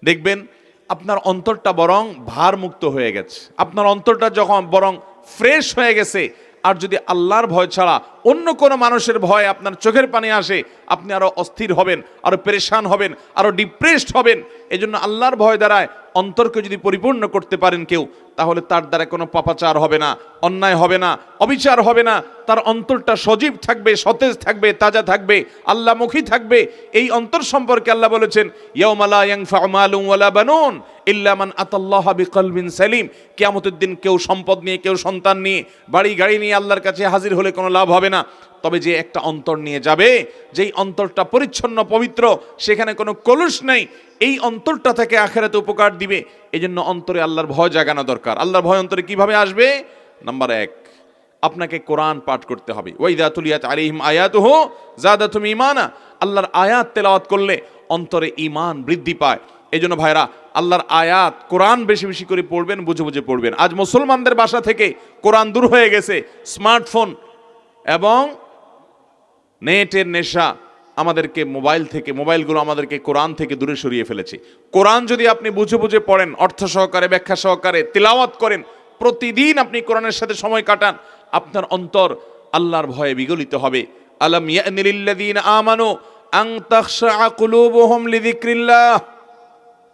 দেখবেন আপনার অন্তরটা বরং ভারমুক্ত হয়ে গেছে, আপনার অন্তরটা যখন বরং ফ্রেশ হয়ে গেছে। আর যদি আল্লাহর ভয় ছাড়া অন্য কোনো মানুষের ভয় আপনার চোখের পানি আসে, আপনি আরো অস্থির হবেন, আরো পেরেশান হবেন, আরো ডিপ্রেসড হবেন। এজন্য আল্লাহর ভয় দ্বারায় অন্তরকে যদি পরিপূর্ণ করতে পারেন কেউ, তাহলে তার দ্বারা কোনো পাপাচার হবে না, অন্যায় হবে না, অবিচার হবে না, তার অন্তরটা সজীব থাকবে, সতেজ থাকবে, তাজা থাকবে, আল্লাহমুখী থাকবে। এই অন্তর সম্পর্কে আল্লাহ বলেছেন, ইয়াউমা লা ইয়ানফাউ মালুন ওয়ালা বানুন ইল্লা মান আতাল্লাহা বিকলবিন সালিম। কিয়ামতের দিন কেউ সম্পদ নিয়ে, কেউ সন্তান নিয়ে, বাড়ি গাড়ি নিয়ে আল্লাহর কাছে হাজির হলে কোনো লাভ হবে যাবে না, তবে যে একটা অন্তর নিয়ে যাবে, যেই অন্তরটা পরিচ্ছন্ন পবিত্র, সেখানে কোনো কলুষ নেই, এই অন্তরটা থেকে আখিরাতে উপকার দিবে। এই জন্য অন্তরে আল্লাহর ভয় জাগানো দরকার। আল্লাহর ভয় অন্তরে কিভাবে আসবে? নাম্বার 1, আপনাকে কোরআন পাঠ করতে হবে। ওয়াইদা তুলিয়াত আলাইহিম আয়াতুহু যাদাতুহুম ঈমানা, আল্লাহর আয়াত তেলাওয়াত করলে অন্তরে ঈমান বৃদ্ধি পায়। এই জন্য ভাইরা, আল্লাহর আয়াত কোরআন বেশি বেশি করে পড়বেন, বুঝে বুঝে পড়বেন। আজ মুসলমানদের বাসা থেকে কোরআন দূর হয়ে গেছে। স্মার্টফোন এবং নেটের নেশা আমাদেরকে মোবাইলগুলো আমাদেরকে কোরআন থেকে দূরে সরিয়ে ফেলেছে। কোরআন যদি আপনি বুঝে বুঝে পড়েন, অর্থ সহকারে, ব্যাখ্যা সহকারে তিলাওয়াত করেন, প্রতিদিন আপনি কোরআনের সাথে সময় কাটান, আপনার অন্তর আল্লাহর ভয়ে বিগলিত হবে। আলাম ইয়ানি লিল্লাযীনা আমানু আন তাখশা কুলুবুহুম লিযিকরিল্লাহ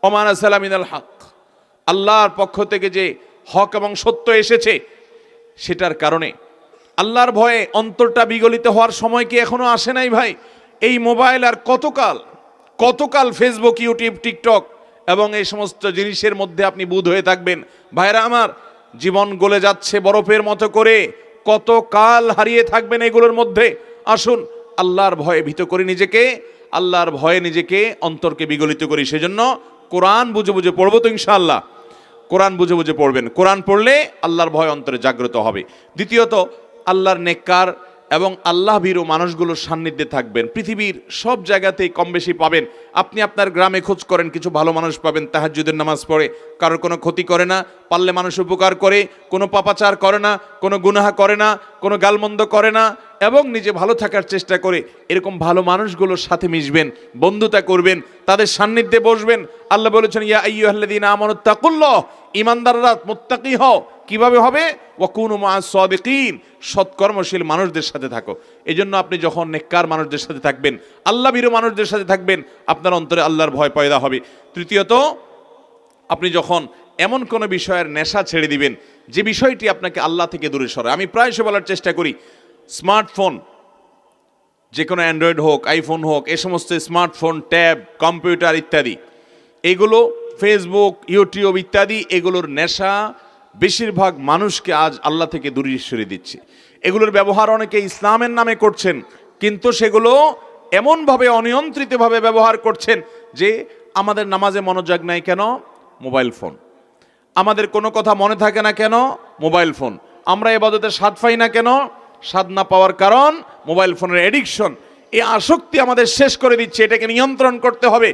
ওয়া মা নাযালা মিনাল হক। আল্লাহর পক্ষ থেকে যে হক এবং সত্য এসেছে, সেটার কারণে আল্লাহর ভয়ে অন্তরটা বিগলিত হওয়ার সময় কি এখনো আসে নাই ভাই? এই মোবাইল আর কতকাল ফেসবুক, ইউটিউব, টিকটক এবং এই সমস্ত জিনিসের মধ্যে আপনি বুঁদ হয়ে থাকবেন? ভাইরা আমার, জীবন গলে যাচ্ছে বরফের মতো করে, কতকাল হারিয়ে থাকবেন এগুলোর মধ্যে? আসুন আল্লাহর ভয়ে ভীত করি নিজেকে, আল্লাহর ভয়ে নিজেকে অন্তরকে বিগলিত করি। সেজন্য কোরআন বুঝে বুঝে পড়বো তো ইনশাআল্লাহ। কোরআন বুঝে বুঝে পড়বেন, কোরআন পড়লে আল্লাহর ভয় অন্তরে জাগ্রত হবে। দ্বিতীয়ত, আল্লাহর নেককার এবং আল্লাহ ভীরু মানুষগুলোর সান্নিধ্যে থাকবেন। পৃথিবীর সব জায়গাতেই কম বেশি পাবেন। আপনি আপনার গ্রামে খোঁজ করেন, কিছু ভালো মানুষ পাবেন, তাহাজ্জুদের নামাজ পড়ে, কারোর কোনো ক্ষতি করে না, পারলে মানুষ উপকার করে, কোনো পাপাচার করে না, কোনো গুনাহ করে না, কোনো গালমন্দ করে না, এবং নিজে ভালো থাকার চেষ্টা করে। এরকম ভালো মানুষগুলোর সাথে মিশবেন, বন্ধুতা করবেন, তাদের সান্নিধ্যে বসবেন। আল্লাহ বলেছেন, ইয়া আইয়ুহাল্লাযীনা আমানুত্তাকুল্লাহ, ঈমানদাররা মুত্তাকি হও। কিভাবে হবে? ওয়াকুনু মা'আস সাদিকিন, সৎকর্মশীল মানুষদের সাথে থাকো। এই জন্য আপনি যখন নেককার মানুষদের সাথে থাকবেন, আল্লাহ ভীরু মানুষদের সাথে থাকবেন, আপনার অন্তরে আল্লাহর ভয় পয়দা হবে। তৃতীয়ত, আপনি যখন এমন কোনো বিষয়ের নেশা ছেড়ে দিবেন যে বিষয়টি আপনাকে আল্লাহ থেকে দূরে সরায়। আমি প্রায়শই বলার চেষ্টা করি, স্মার্টফোন, যে কোনো অ্যান্ড্রয়েড হোক, আইফোন হোক, এই সমস্ত স্মার্টফোন, ট্যাব, কম্পিউটার ইত্যাদি, এগুলো ফেসবুক, ইউটিউব ইত্যাদি, এগুলোর নেশা বেশিরভাগ মানুষকে আজ আল্লাহ থেকে দূরে সরিয়ে দিচ্ছে। এগুলোর ব্যবহার অনেকে ইসলামের নামে করছেন, কিন্তু সেগুলো এমনভাবে অনিয়ন্ত্রিতভাবে ব্যবহার করছেন যে আমাদের নামাজে মনোযোগ নাই কেন? Mobile phone. আমাদের কোনো কথা মনে থাকে না কেন? Mobile phone. আমরা ইবাদতের স্বাদ পাই না কেন? স্বাদ না পাওয়ার কারণ মোবাইল ফোনের এডিকশন। এই আসক্তি আমাদের শেষ করে দিচ্ছে। এটাকে নিয়ন্ত্রণ করতে হবে,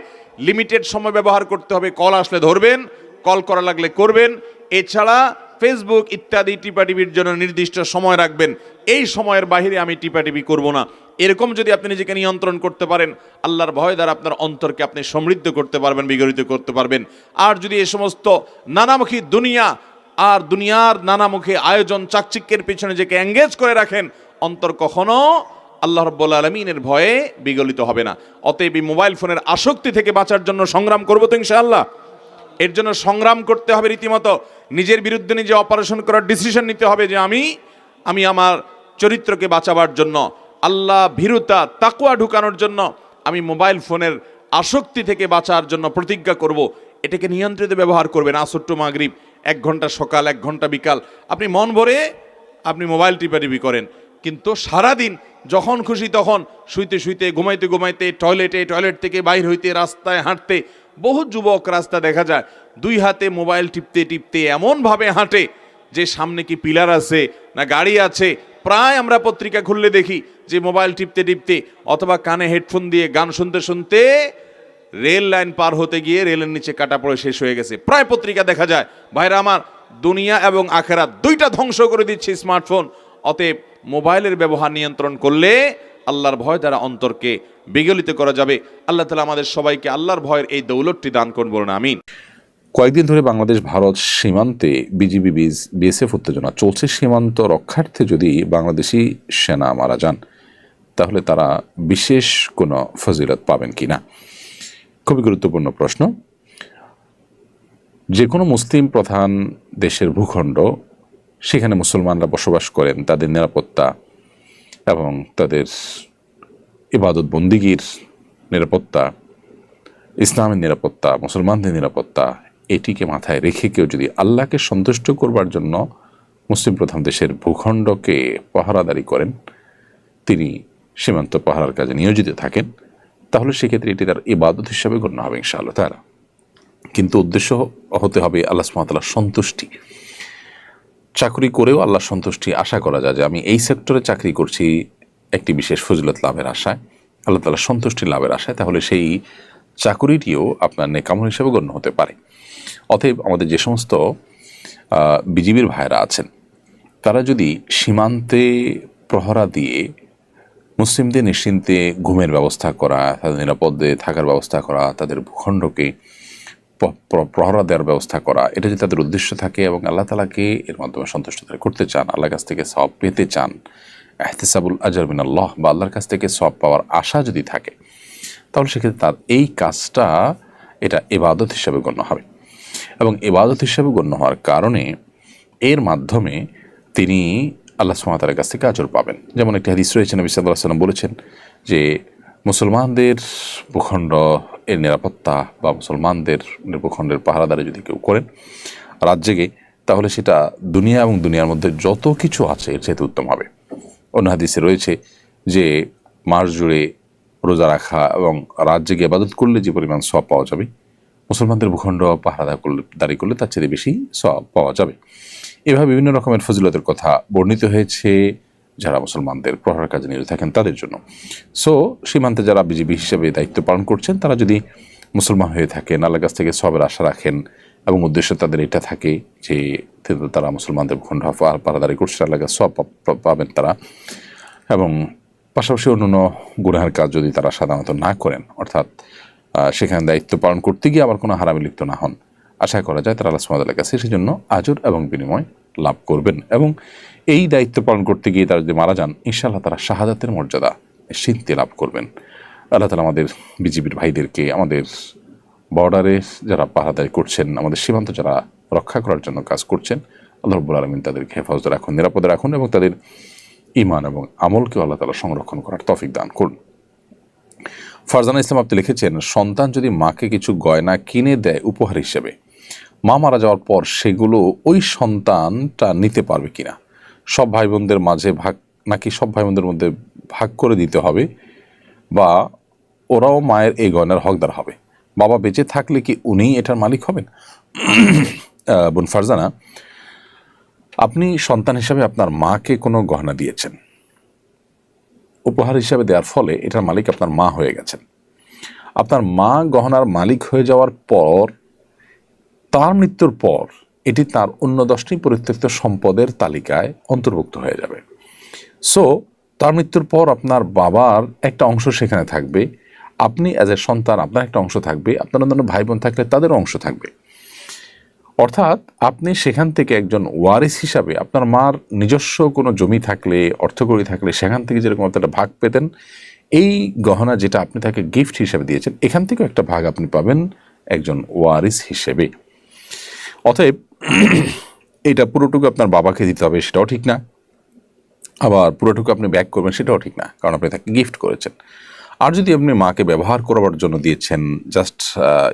লিমিটেড সময় ব্যবহার করতে হবে। কল আসলে ধরবেন, কল করা লাগলে করবেন। এছাড়া ফেসবুক ইত্যাদি টিপাটিপির জন্য নির্দিষ্ট সময় রাখবেন, এই সময়ের বাইরে আমি টিপাটিপি করব না। এরকম যদি আপনি নিজেকে নিয়ন্ত্রণ করতে পারেন, আল্লাহর ভয় দ্বারা আপনার অন্তরকে আপনি সমৃদ্ধ করতে পারবেন, বিগলিত করতে পারবেন। আর যদি এই সমস্ত নানামুখী দুনিয়া আর দুনিয়ার নানামুখী আয়োজন, চাকচিক্যের পিছনে নিজেকে এঙ্গেজ করে রাখেন, অন্তর কখনো আল্লাহ রাব্বুল আলামিনের ভয়ে বিগলিত হবে না। অতএব এই মোবাইল ফোনের আসক্তি থেকে বাঁচার জন্য সংগ্রাম করবো তো ইনশাআল্লাহ। এর জন্য সংগ্রাম করতে হবে রীতিমতো। নিজের বিরুদ্ধে নিজে অপারেশন করার ডিসিশন নিতে হবে যে আমি আমার চরিত্রকে বাঁচাবার জন্য, আল্লাহ ভীরুতা, তাকওয়া ঢুকানোর জন্য, আমি মোবাইল ফোনের আসক্তি থেকে বাঁচার জন্য প্রতিজ্ঞা করব। এটাকে নিয়ন্ত্রিত ব্যবহার করবেন। আসর টু মাগরিব, 1 ঘন্টা সকাল, 1 ঘন্টা বিকাল, আপনি মন ভরে আপনি মোবাইল টিপাটিপি করেন। কিন্তু সারাদিন যখন খুশি তখন, শুইতে শুইতে, ঘুমাইতে ঘুমাইতে, টয়লেট থেকে বাইর হইতে, রাস্তায় হাঁটতে, বহু যুবক রাস্তা দেখা যায় 2 হাতে মোবাইল টিপতে টিপতে এমনভাবে হাঁটে যে সামনে কি পিলার আছে না গাড়ি আছে। প্রায় আমরা পত্রিকা খুললে দেখি যে মোবাইল টিপতে টিপতে অথবা কানে হেডফোন দিয়ে গান শুনতে শুনতে রেল লাইন পার হতে গিয়ে রেলের নিচে কাটা পড়ে শেষ হয়ে গেছে। প্রায় পত্রিকা দেখা যায়। ভাইরা আমার, দুনিয়া এবং আখেরাত দুইটা ধ্বংস করে দিচ্ছে স্মার্টফোন। অতএব মোবাইলের ব্যবহার নিয়ন্ত্রণ করলে আল্লাহর ভয় দ্বারা অন্তরকে বিগলিত করা যাবে। আল্লাহ তাআলা আমাদের সবাইকে আল্লাহর ভয়ের এই দৌলতটি দান করুন, বলুন আমিন। কয়েকদিন ধরে বাংলাদেশ ভারত সীমান্তে বিজিবি বিএসএফ উত্তেজনা চলছে। সীমান্ত রক্ষার্থে যদি বাংলাদেশি সেনা মারা যান, তাহলে তারা বিশেষ কোনো ফজিলত পাবেন কিনা? খুবই গুরুত্বপূর্ণ প্রশ্ন। যে কোনো মুসলিম প্রধান দেশের ভূখণ্ড, সেখানে মুসলমানরা বসবাস করেন, তাদের নিরাপত্তা এবং তাদের ইবাদত বন্দিগির নিরাপত্তা, ইসলামের নিরাপত্তা, মুসলমানদের নিরাপত্তা, এটিকে মাথায় রেখে কেউ যদি আল্লাহকে সন্তুষ্ট করবার জন্য মুসলিম প্রধান দেশের ভূখণ্ডকে পাহারাদারি করেন, তিনি সীমান্ত পাহারার কাজে নিয়োজিত থাকেন, তাহলে সেক্ষেত্রে এটি তার ইবাদত হিসাবে গণ্য হবে ইনশাআল্লাহ তাআলা। কিন্তু উদ্দেশ্য হতে হবে আল্লাহ সুবহানাহু ওয়া তাআলার সন্তুষ্টি। চাকরি করেও আল্লাহ সন্তুষ্টি আশা করা যায় যে আমি এই সেক্টরে চাকরি করছি একটি বিশেষ ফজিলত লাভের আশায়, আল্লাহ তাআলার সন্তুষ্টি লাভের আশায়, তাহলে সেই চাকুরিটিও আপনার নেকামল হিসেবে গণ্য হতে পারে। অতএব আমাদের যে সমস্ত বিজিবির ভাইরা আছেন, তারা যদি সীমান্তে প্রহরা দিয়ে মুসলিমদের নিশ্চিন্তে ঘুমের ব্যবস্থা করা, তাদের নিরাপদে থাকার ব্যবস্থা করা, তাদের ভূখণ্ডকে প্রহরা দেওয়ার ব্যবস্থা করা, এটা যদি তাদের উদ্দেশ্য থাকে এবং আল্লাহ তাআলাকে এর মাধ্যমে সন্তুষ্ট করতে চান, আল্লাহর কাছ থেকে সওয়াব পেতে চান, ইহতিসাবুল আজর মিনাল্লাহ বা আল্লাহর কাছ থেকে সওয়াব পাওয়ার আশা যদি থাকে, তাহলে সেক্ষেত্রে তার এই কাজটা এটা ইবাদত হিসাবে গণ্য হবে। এবং ইবাদত হিসাবে গণ্য হওয়ার কারণে এর মাধ্যমে তিনি আল্লাহ সুবহানাহু ওয়া তাআলার কাছ থেকে আজর পাবেন। যেমন একটি হাদিস রয়েছে, নবী সাল্লাল্লাহু আলাইহি ওয়াসাল্লাম বলেছেন যে মুসলমানদের ভূখণ্ড এর নিরাপত্তা বা মুসলমানদের ভূখণ্ডের পাহারাদারি যদি কেউ করেন রাত জেগে, তাহলে সেটা দুনিয়া এবং দুনিয়ার মধ্যে যত কিছু আছে এর চাইতে উত্তম হবে। অন্য হাদিসে রয়েছে যে মাস জুড়ে রোজা রাখা এবং রাত জেগে ইবাদত করলে যে পরিমাণ সওয়াব পাওয়া যাবে, মুসলমানদের ভূখণ্ড পাহারাদারি করলে তার চেয়ে বেশি সওয়াব পাওয়া যাবে। এভাবে বিভিন্ন রকমের ফজিলতের কথা বর্ণিত হয়েছে যারা মুসলমানদের প্রহরার কাজে নিয়োজিত থাকেন তাদের জন্য। সো সীমান্তে যারা বিজিবি হিসেবে দায়িত্ব পালন করছেন, তারা যদি মুসলমান হয়ে থাকেন, আল্লাহর কাছ থেকে সওয়াবের আশা রাখেন এবং উদ্দেশ্য তাদের এটা থাকে যে তারা মুসলমানদের ভূখণ্ড পাহারাদারি করছে, আল্লাহর কাছে সওয়াব পাবেন তারা, এবং পাশাপাশি অন্যান্য গুনাহের কাজ যদি তারা সাধারণত না করেন, অর্থাৎ সেখানে দায়িত্ব পালন করতে গিয়ে আবার কোনো হারামে লিপ্ত না হন, আশা করা যায় তারা আল্লাহ সুবহানাহু ওয়া তাআলার কাছে সেজন্য আজর এবং বিনিময় লাভ করবেন। এবং এই দায়িত্ব পালন করতে গিয়ে তারা যদি মারা যান, ইনশাআল্লাহ তারা শাহাদাতের মর্যাদা সিদ্ধি লাভ করবেন। আল্লাহ তাআলা আমাদের বিজিবির ভাইদেরকে, আমাদের বর্ডারে যারা পাহারাদারি করছেন, আমাদের সীমান্ত যারা রক্ষা করার জন্য কাজ করছেন, আল্লাহ রাব্বুল আলামিন তাদেরকে হেফাজতে রাখুন, নিরাপদে রাখুন এবং তাদের ঈমান এবং আমলকে আল্লাহ তাআলা সংরক্ষণ করার তৌফিক দান করুন। ফারজানা ইসলাম আপনি লিখেছেন, সন্তান যদি মাকে কিছু গয়না কিনে দেয় উপহার হিসেবে, মা মারা যাওয়ার পর সেগুলো ওই সন্তানটা নিতে পারবে কিনা? সব ভাই বোনদের মাঝে ভাগ, নাকি সব ভাই বোনদের মধ্যে ভাগ করে দিতে হবে, বা ওরাও মায়ের এই গয়নার হকদার হবে? বাবা বেঁচে থাকলে কি উনিই এটার মালিক হবেন? বোন ফারজানা, আপনি সন্তান হিসাবে আপনার মাকে কোনো গহনা দিয়েছেন, উপহার হিসাবে দেওয়ার ফলে এটার মালিক আপনার মা হয়ে গেছেন। আপনার মা গহনার মালিক হয়ে যাওয়ার পর, তার মৃত্যুর পর এটি তার অন্য 10টি পরিত্যক্ত সম্পদের তালিকায় অন্তর্ভুক্ত হয়ে যাবে। সো তার মৃত্যুর পর আপনার বাবার একটা অংশ সেখানে থাকবে, আপনি অ্যাজ এ সন্তান আপনার একটা অংশ থাকবে, আপনার অন্যান্য ভাই বোন থাকলে তাদেরও অংশ থাকবে। অর্থাৎ আপনি সেখান থেকে একজন ওয়ারিস হিসাবে আপনার মার নিজস্ব কোনো জমি থাকলে, অর্থকড়ি থাকলে সেখান থেকে যেরকম একটা ভাগ পেতেন, এই গহনা যেটা আপনি তাকে গিফট হিসেবে দিয়েছেন, এখান থেকেও একটা ভাগ আপনি পাবেন একজন ওয়ারিস হিসেবে। অতএব এটা পুরোটুকু আপনার বাবাকে দিতে হবে সেটাও ঠিক না, আবার পুরোটুকু আপনি ব্যাক করবেন সেটাও ঠিক না, কারণ আপনি তাকে গিফট করেছেন। আর যদি আপনি মাকে ব্যবহার করবার জন্য দিয়েছেন, জাস্ট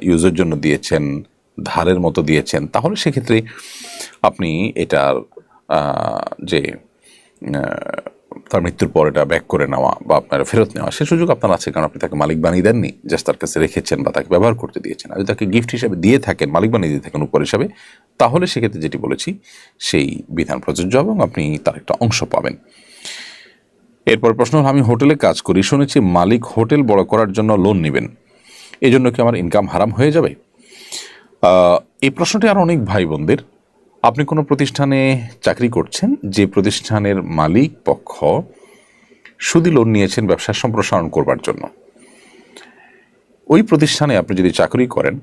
ইউজের জন্য দিয়েছেন, ধারের মতো দিয়েছেন, তাহলে সেক্ষেত্রে আপনি এটার যে তার মৃত্যুর পর এটা ব্যাক করে নেওয়া বা আপনার ফেরত নেওয়া, সে সুযোগ আপনার আছে, কারণ আপনি তাকে মালিক বানিয়ে দেননি, জাস্ট তার কাছে রেখেছেন বা তাকে ব্যবহার করতে দিয়েছেন। আর যদি তাকে গিফট হিসেবে দিয়ে থাকেন, মালিক বানিয়ে দিয়ে থাকেন উপর হিসাবে, তাহলে সেক্ষেত্রে যেটি বলেছি সেই বিধান প্রযোজ্য এবং আপনি তার একটা অংশ পাবেন। এরপর প্রশ্ন হল, আমি হোটেলে কাজ করি, শুনেছি মালিক হোটেল বড় করার জন্য লোন নেবেন, এই জন্য কি আমার ইনকাম হারাম হয়ে যাবে? এই প্রশ্নটি আর অনেক ভাই বোনদের। আপনি কোনো প্রতিষ্ঠানে চাকরি করছেন, যে প্রতিষ্ঠানের মালিক পক্ষ সুদি লোন নিয়েছেন ব্যবসার সম্প্রসারণ করবার জন্য, ওই প্রতিষ্ঠানে আপনি যদি চাকরি করেন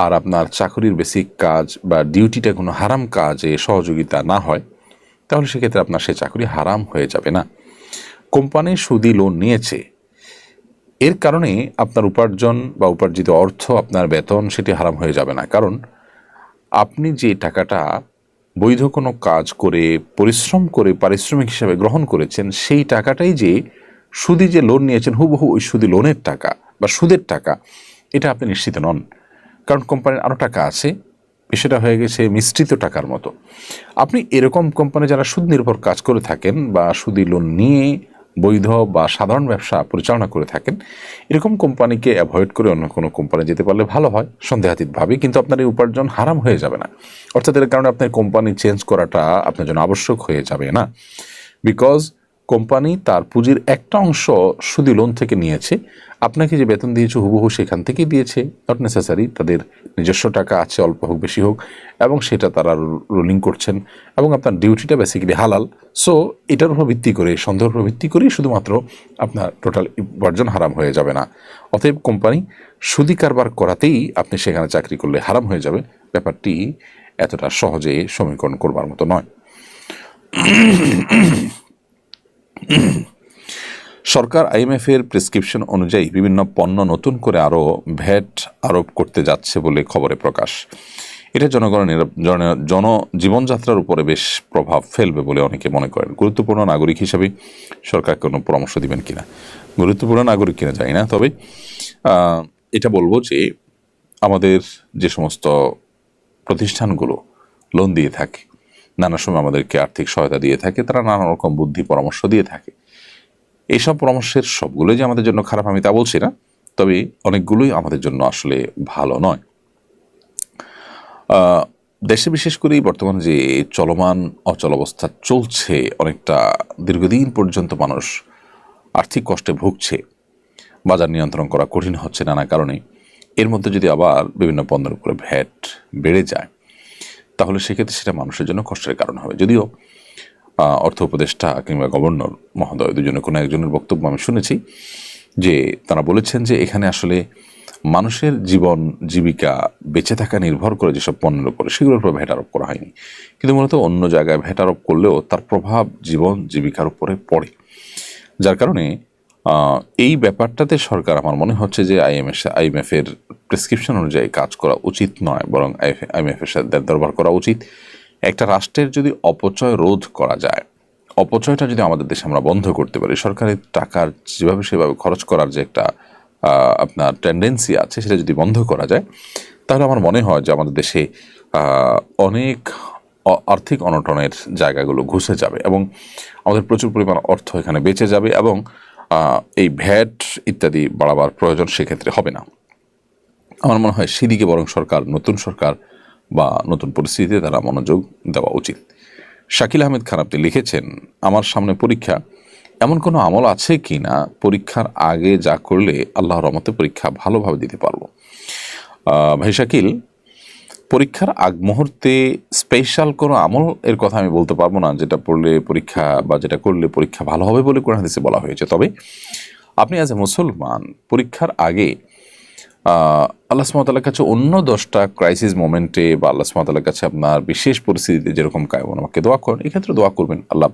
আর আপনার চাকরির বেসিক কাজ বা ডিউটিটা কোনো হারাম কাজে সহযোগিতা না হয়, তাহলে সেক্ষেত্রে আপনার সে চাকরি হারাম হয়ে যাবে না। কোম্পানি সুদি লোন নিয়েছে, এর কারণে আপনার উপার্জন বা উপার্জিত অর্থ, আপনার বেতন, সেটি হারাম হয়ে যাবে না। কারণ আপনি যে টাকাটা বৈধ কোনো কাজ করে পরিশ্রম করে পারিশ্রমিক হিসাবে গ্রহণ করেছেন, সেই টাকাটাই যে সুদি যে লোন নিয়েছেন হুবহু ওই সুদি লোনের টাকা বা সুদের টাকা, এটা আপনি নিশ্চিত নন। কারণ কোম্পানির আরও টাকা আছে, সেটা হয়ে গেছে মিশ্রিত টাকার মতো। আপনি এরকম কোম্পানি যারা সুদ নির্ভর কাজ করে থাকেন বা সুদি লোন নিয়ে বৈধ বা সাধারণ ব্যবসা পরিচালনা করে থাকেন, এরকম কোম্পানিকে অ্যাভয়েড করে অন্য কোনো কোম্পানি যেতে পারলে ভালো হয় সন্দেহাতীতভাবে, কিন্তু আপনার এই উপার্জন হারাম হয়ে যাবে না। অর্থাৎ এর কারণে আপনার কোম্পানি চেঞ্জ করাটা আপনার জন্য আবশ্যক হয়ে যাবে না, বিকজ কোম্পানি তার পুঁজির একটা অংশ সুদি লোন থেকে নিয়েছে, আপনাকে যে বেতন দিয়েছে হুবহু সেখান থেকেই দিয়েছে, নট নেসেসারি তাদের নিজস্ব টাকা আছে, অল্প হোক বেশি হোক, এবং সেটা তারা রুলিং করছেন, এবং আপনার ডিউটিটা বেসিক্যালি হালাল। সো এটার উপর ভিত্তি করে, সন্দেহের উপর ভিত্তি করেই শুধুমাত্র আপনার টোটাল উপার্জন হারাম হয়ে যাবে না। অতএব কোম্পানি সুদি কারবার করাতেই আপনি সেখানে চাকরি করলে হারাম হয়ে যাবে, ব্যাপারটি এতটা সহজে সমীকরণ করবার মতো নয়। সরকার আইএমএফ এর প্রেসক্রিপশন অনুযায়ী বিভিন্ন পণ্য নতুন করে আরও ভ্যাট আরোপ করতে যাচ্ছে বলে খবরে প্রকাশ। এটা জনগণের জীবনযাত্রার উপরে বেশ প্রভাব ফেলবে বলে অনেকে মনে করেন। গুরুত্বপূর্ণ নাগরিক হিসাবে সরকার কোনো পরামর্শ দিবেন কিনা, গুরুত্বপূর্ণ নাগরিক কিনা জানি না, তবে এটা বলবো যে আমাদের যে সমস্ত প্রতিষ্ঠানগুলো লোন দিয়ে থাকে, নানা সময় আমাদেরকে আর্থিক সহায়তা দিয়ে থাকে, তারা নানা রকম বুদ্ধি পরামর্শ দিয়ে থাকে। এইসব পরামর্শের সবগুলোই যে আমাদের জন্য খারাপ আমি তা বলছি না, তবে অনেকগুলোই আমাদের জন্য আসলে ভালো নয়। দেশে বিশেষ করেই বর্তমানে যে চলমান অচলাবস্থা চলছে, অনেকটা দীর্ঘদিন পর্যন্ত মানুষ আর্থিক কষ্টে ভুগছে, বাজার নিয়ন্ত্রণ করা কঠিন হচ্ছে নানা কারণে। এর মধ্যে যদি আবার বিভিন্ন পণ্যের উপরে ভ্যাট বেড়ে যায়, তাহলে সেক্ষেত্রে সেটা মানুষের জন্য কষ্টের কারণ হবে। যদিও অর্থ উপদেষ্টা কিংবা গভর্নর মহোদয় দুজনে কোনো একজনের বক্তব্য আমি শুনেছি যে তারা বলেছেন যে এখানে আসলে মানুষের জীবন জীবিকা বেঁচে থাকা নির্ভর করে যেসব পণ্যের উপরে, সেগুলোর উপর ভ্যাট আরোপ করা হয়নি, কিন্তু মূলত অন্য জায়গায় ভ্যাট আরোপ করলেও তার প্রভাব জীবন জীবিকার উপরে পড়ে। যার কারণে এই ব্যাপারটাতে সরকার, আমার মনে হচ্ছে যে আইএমএফ এর প্রেসক্রিপশন অনুযায়ী কাজ করা উচিত নয়, বরং আইএমএফ এর সাথে দরবার করা উচিত। একটা রাষ্ট্রের যদি অপচয় রোধ করা যায়, অপচয়টা যদি আমাদের দেশে আমরা বন্ধ করতে পারি, সরকারের টাকার যেভাবে সেভাবে খরচ করার যে একটা আপনার টেন্ডেন্সি আছে, সেটা যদি বন্ধ করা যায়, তাহলে আমার মনে হয় যে আমাদের দেশে অনেক আর্থিক অনটনের জায়গাগুলো ঘুষে যাবে এবং আমাদের প্রচুর পরিমাণ অর্থ এখানে বেঁচে যাবে, এবং এই ভ্যাট ইত্যাদি বাড়াবার প্রয়োজন সেক্ষেত্রে হবে না। আমার মনে হয় সেদিকে বরং নতুন সরকার বা নতুন পরিস্থিতিতে তারা মনোযোগ দেওয়া উচিত। শাকিল আহমেদ খান আপনি লিখেছেন, আমার সামনে পরীক্ষা, এমন কোনো আমল আছে কি না পরীক্ষার আগে যা করলে আল্লাহর রহমতে পরীক্ষা ভালোভাবে দিতে পারবো? ভাই শাকিল, পরীক্ষার আগ মুহূর্তে স্পেশাল কোনো আমল এর কথা আমি বলতে পারবো না যেটা পড়লে পরীক্ষা বা যেটা করলে পরীক্ষা ভালো হবে বলে কোরআন হাদিসে বলা হয়েছে। তবে আপনি অ্যাজ এ মুসলমান পরীক্ষার আগে আল্লাহ সুবহানাহু ওয়া তাআলার কাছে অন্য 10টা ক্রাইসিস মোমেন্টে বা আল্লাহ সুবহানাহু ওয়া তাআলার কাছে আপনার বিশেষ পরিস্থিতিতে যেরকম আমাকে দোয়া করেন, এক্ষেত্রে দোয়া করবেন, আল্লাহ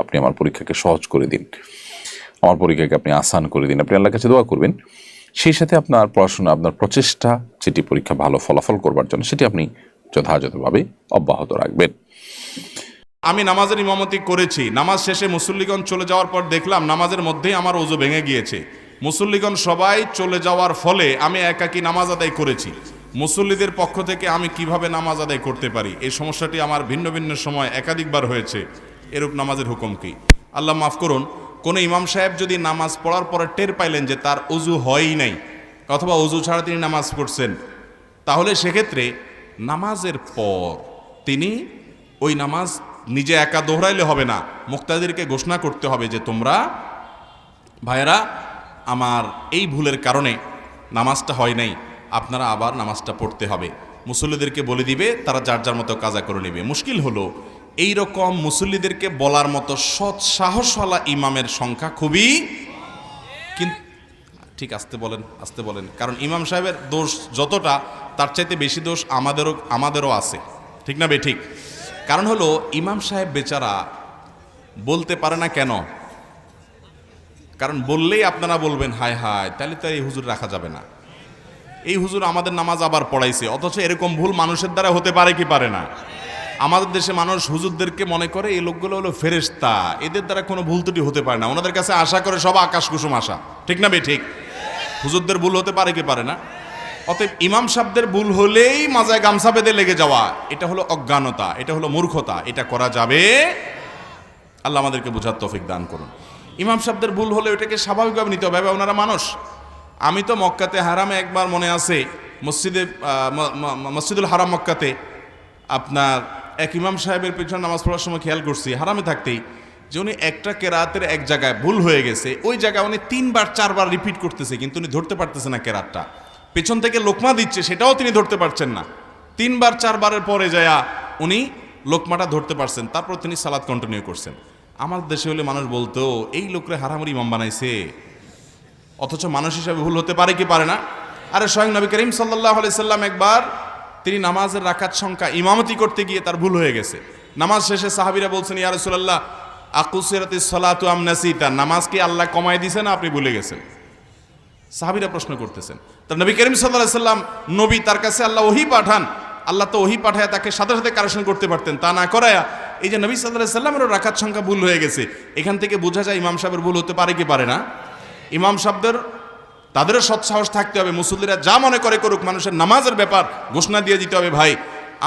আপনি আমার পরীক্ষাকে সহজ করে দিন, আমার পরীক্ষাকে আপনি আসান করে দিন, আপনি আল্লাহর কাছে দোয়া করবেন। সেই সাথে আপনার পড়াশোনা, আপনার প্রচেষ্টা যেটি পরীক্ষা ভালো ফলাফল করবার জন্য, সেটি আপনি যথাযথভাবে অব্যাহত রাখবেন। আমি নামাজের ইমামতি করেছি, নামাজ শেষে মুসল্লিগণ চলে যাওয়ার পর দেখলাম নামাজের মধ্যেই আমার ওযু ভেঙে গিয়েছে। মুসল্লিগণ সবাই চলে যাওয়ার ফলে আমি একাকী নামাজ আদায় করেছি। মুসল্লিদের পক্ষ থেকে আমি কিভাবে নামাজ আদায় করতে পারি? এই সমস্যাটি আমার ভিন্ন ভিন্ন সময় একাধিকবার হয়েছে। এরূপ নামাজের হুকুম কি? আল্লাহ মাফ করুন, কোনো ইমাম সাহেব যদি নামাজ পড়ার পরে টের পাইলেন যে তার ওযু হয়ই নাই, অথবা ওযু ছাড়া তিনি নামাজ পড়ছেন, তাহলে সেক্ষেত্রে নামাজের পর তিনি ওই নামাজ নিজে একা দোহরাইলে হবে না, মুক্তাদিরকে ঘোষণা করতে হবে যে তোমরা ভাইয়েরা, আমার এই ভুলের কারণে নামাজটা হয় নাই, আপনারা আবার নামাজটা পড়তে হবে। মুসল্লিদেরকে বলে দিবে, তারা যার যার মতো কাজা করে নেবে। মুশকিল হলো এই রকম মুসল্লিদেরকে বলার মতো সৎ সাহসওয়ালা ইমামের সংখ্যা খুবই, কিন্তু ঠিক আসতে বলেন, কারণ ইমাম সাহেবের দোষ যতটা, তার চাইতে বেশি দোষ আমাদেরও আছে, ঠিক না ঠিক? কারণ হলো ইমাম সাহেব বেচারা বলতে পারে না। কেন? কারণ বললেই আপনারা বলবেন হায় হায়, তাহলে তো এই হুজুর রাখা যাবে না, এই হুজুর আমাদের নামাজ আবার পড়াইছে। অথচ এরকম ভুল মানুষের দ্বারা হতে পারে কি পারে না? আমাদের দেশে মানুষ হুজুরদেরকে মনে করে এই লোকগুলো হলো ফেরেশতা, এদের দ্বারা কোনো ভুল ত্রুটি হতে পারে না। ওনাদের কাছে আশা করে সব আকাশ কুসুম আশা, ঠিক না ঠিক? হুজুরদের ভুল হতে পারে কি পারে না? অতএব ইমাম সাহেবদের ভুল হলেই মাজায় গামছা বেঁধে লেগে যাওয়া, এটা হলো অজ্ঞানতা, এটা হলো মূর্খতা, এটা করা যাবে। আল্লাহ আমাদেরকে বোঝার তৌফিক দান করুন। ইমাম সাহেবদের ভুল হলে ওইটাকে স্বাভাবিকভাবে নিতে হবে, ওনারা মানুষ। আমি তো মক্কাতে হারামে একবার মনে আছে, মসজিদুল হারাম মক্কাতে আপনার এক ইমাম সাহেবের পিছনে নামাজ পড়ার সময় খেয়াল করছি হারামে থাকতেই যে উনি একটা কেরাতের এক জায়গায় ভুল হয়ে গেছে, ওই জায়গায় উনি 3-4বার রিপিট করতেছে, কিন্তু উনি ধরতে পারতেছে না কেরাতটা। পেছন থেকে লোকমা দিচ্ছে, সেটাও তিনি ধরতে পারছেন না। 3-4বারের পরে যায়া উনি লোকমাটা ধরতে পারছেন, তারপর তিনি সালাত কন্টিনিউ করছেন। আমার দেশে হলে মানুষ বলতো এই লোকরে হারামের ইমাম বানাইছে, অথচ মানুষ হিসাবে ভুল হতে পারে কি পারে না? আরে স্বয়ং নবী করিম সাল্লাল্লাহু আলাইহি সাল্লাম একবার তিনি নামাজের রাকাত সংখ্যা ইমামতি করতে গিয়ে তার ভুল হয়ে গেছে। নামাজ শেষে সাহাবীরা বলছেন, ইয়া রাসূলুল্লাহ আকুসিরাতিস সালাতু আম নাসিতা, নামাজ কি আল্লাহ কমায় দিয়েছে না আপনি ভুলে গেছেন? সাহাবীরা প্রশ্ন করতেছেন। তার নবী করিম সাল্লাল্লাহু আলাইহি সাল্লাম নবী, তার কাছে আল্লাহ ওহী পাঠান, আল্লাহ তো ওহী পাঠায় তাকে সাথে সাথে কারেকশন করতে পারতেন, তা না করায়া এই যে নবী সাল্লাল্লাহু আলাইহি সাল্লামেরও রাকাত সংখ্যা ভুল হয়ে গেছে। এখান থেকে বোঝা যায় ইমাম সাহেবের ভুল হতে পারে কি পারে না? ইমাম সাহেবদের তাদেরও সৎসাহস থাকতে হবে, মুসল্লিরা যা মনে করে করুক, মানুষের নামাজের ব্যাপার ঘোষণা দিয়ে দিতে হবে, ভাই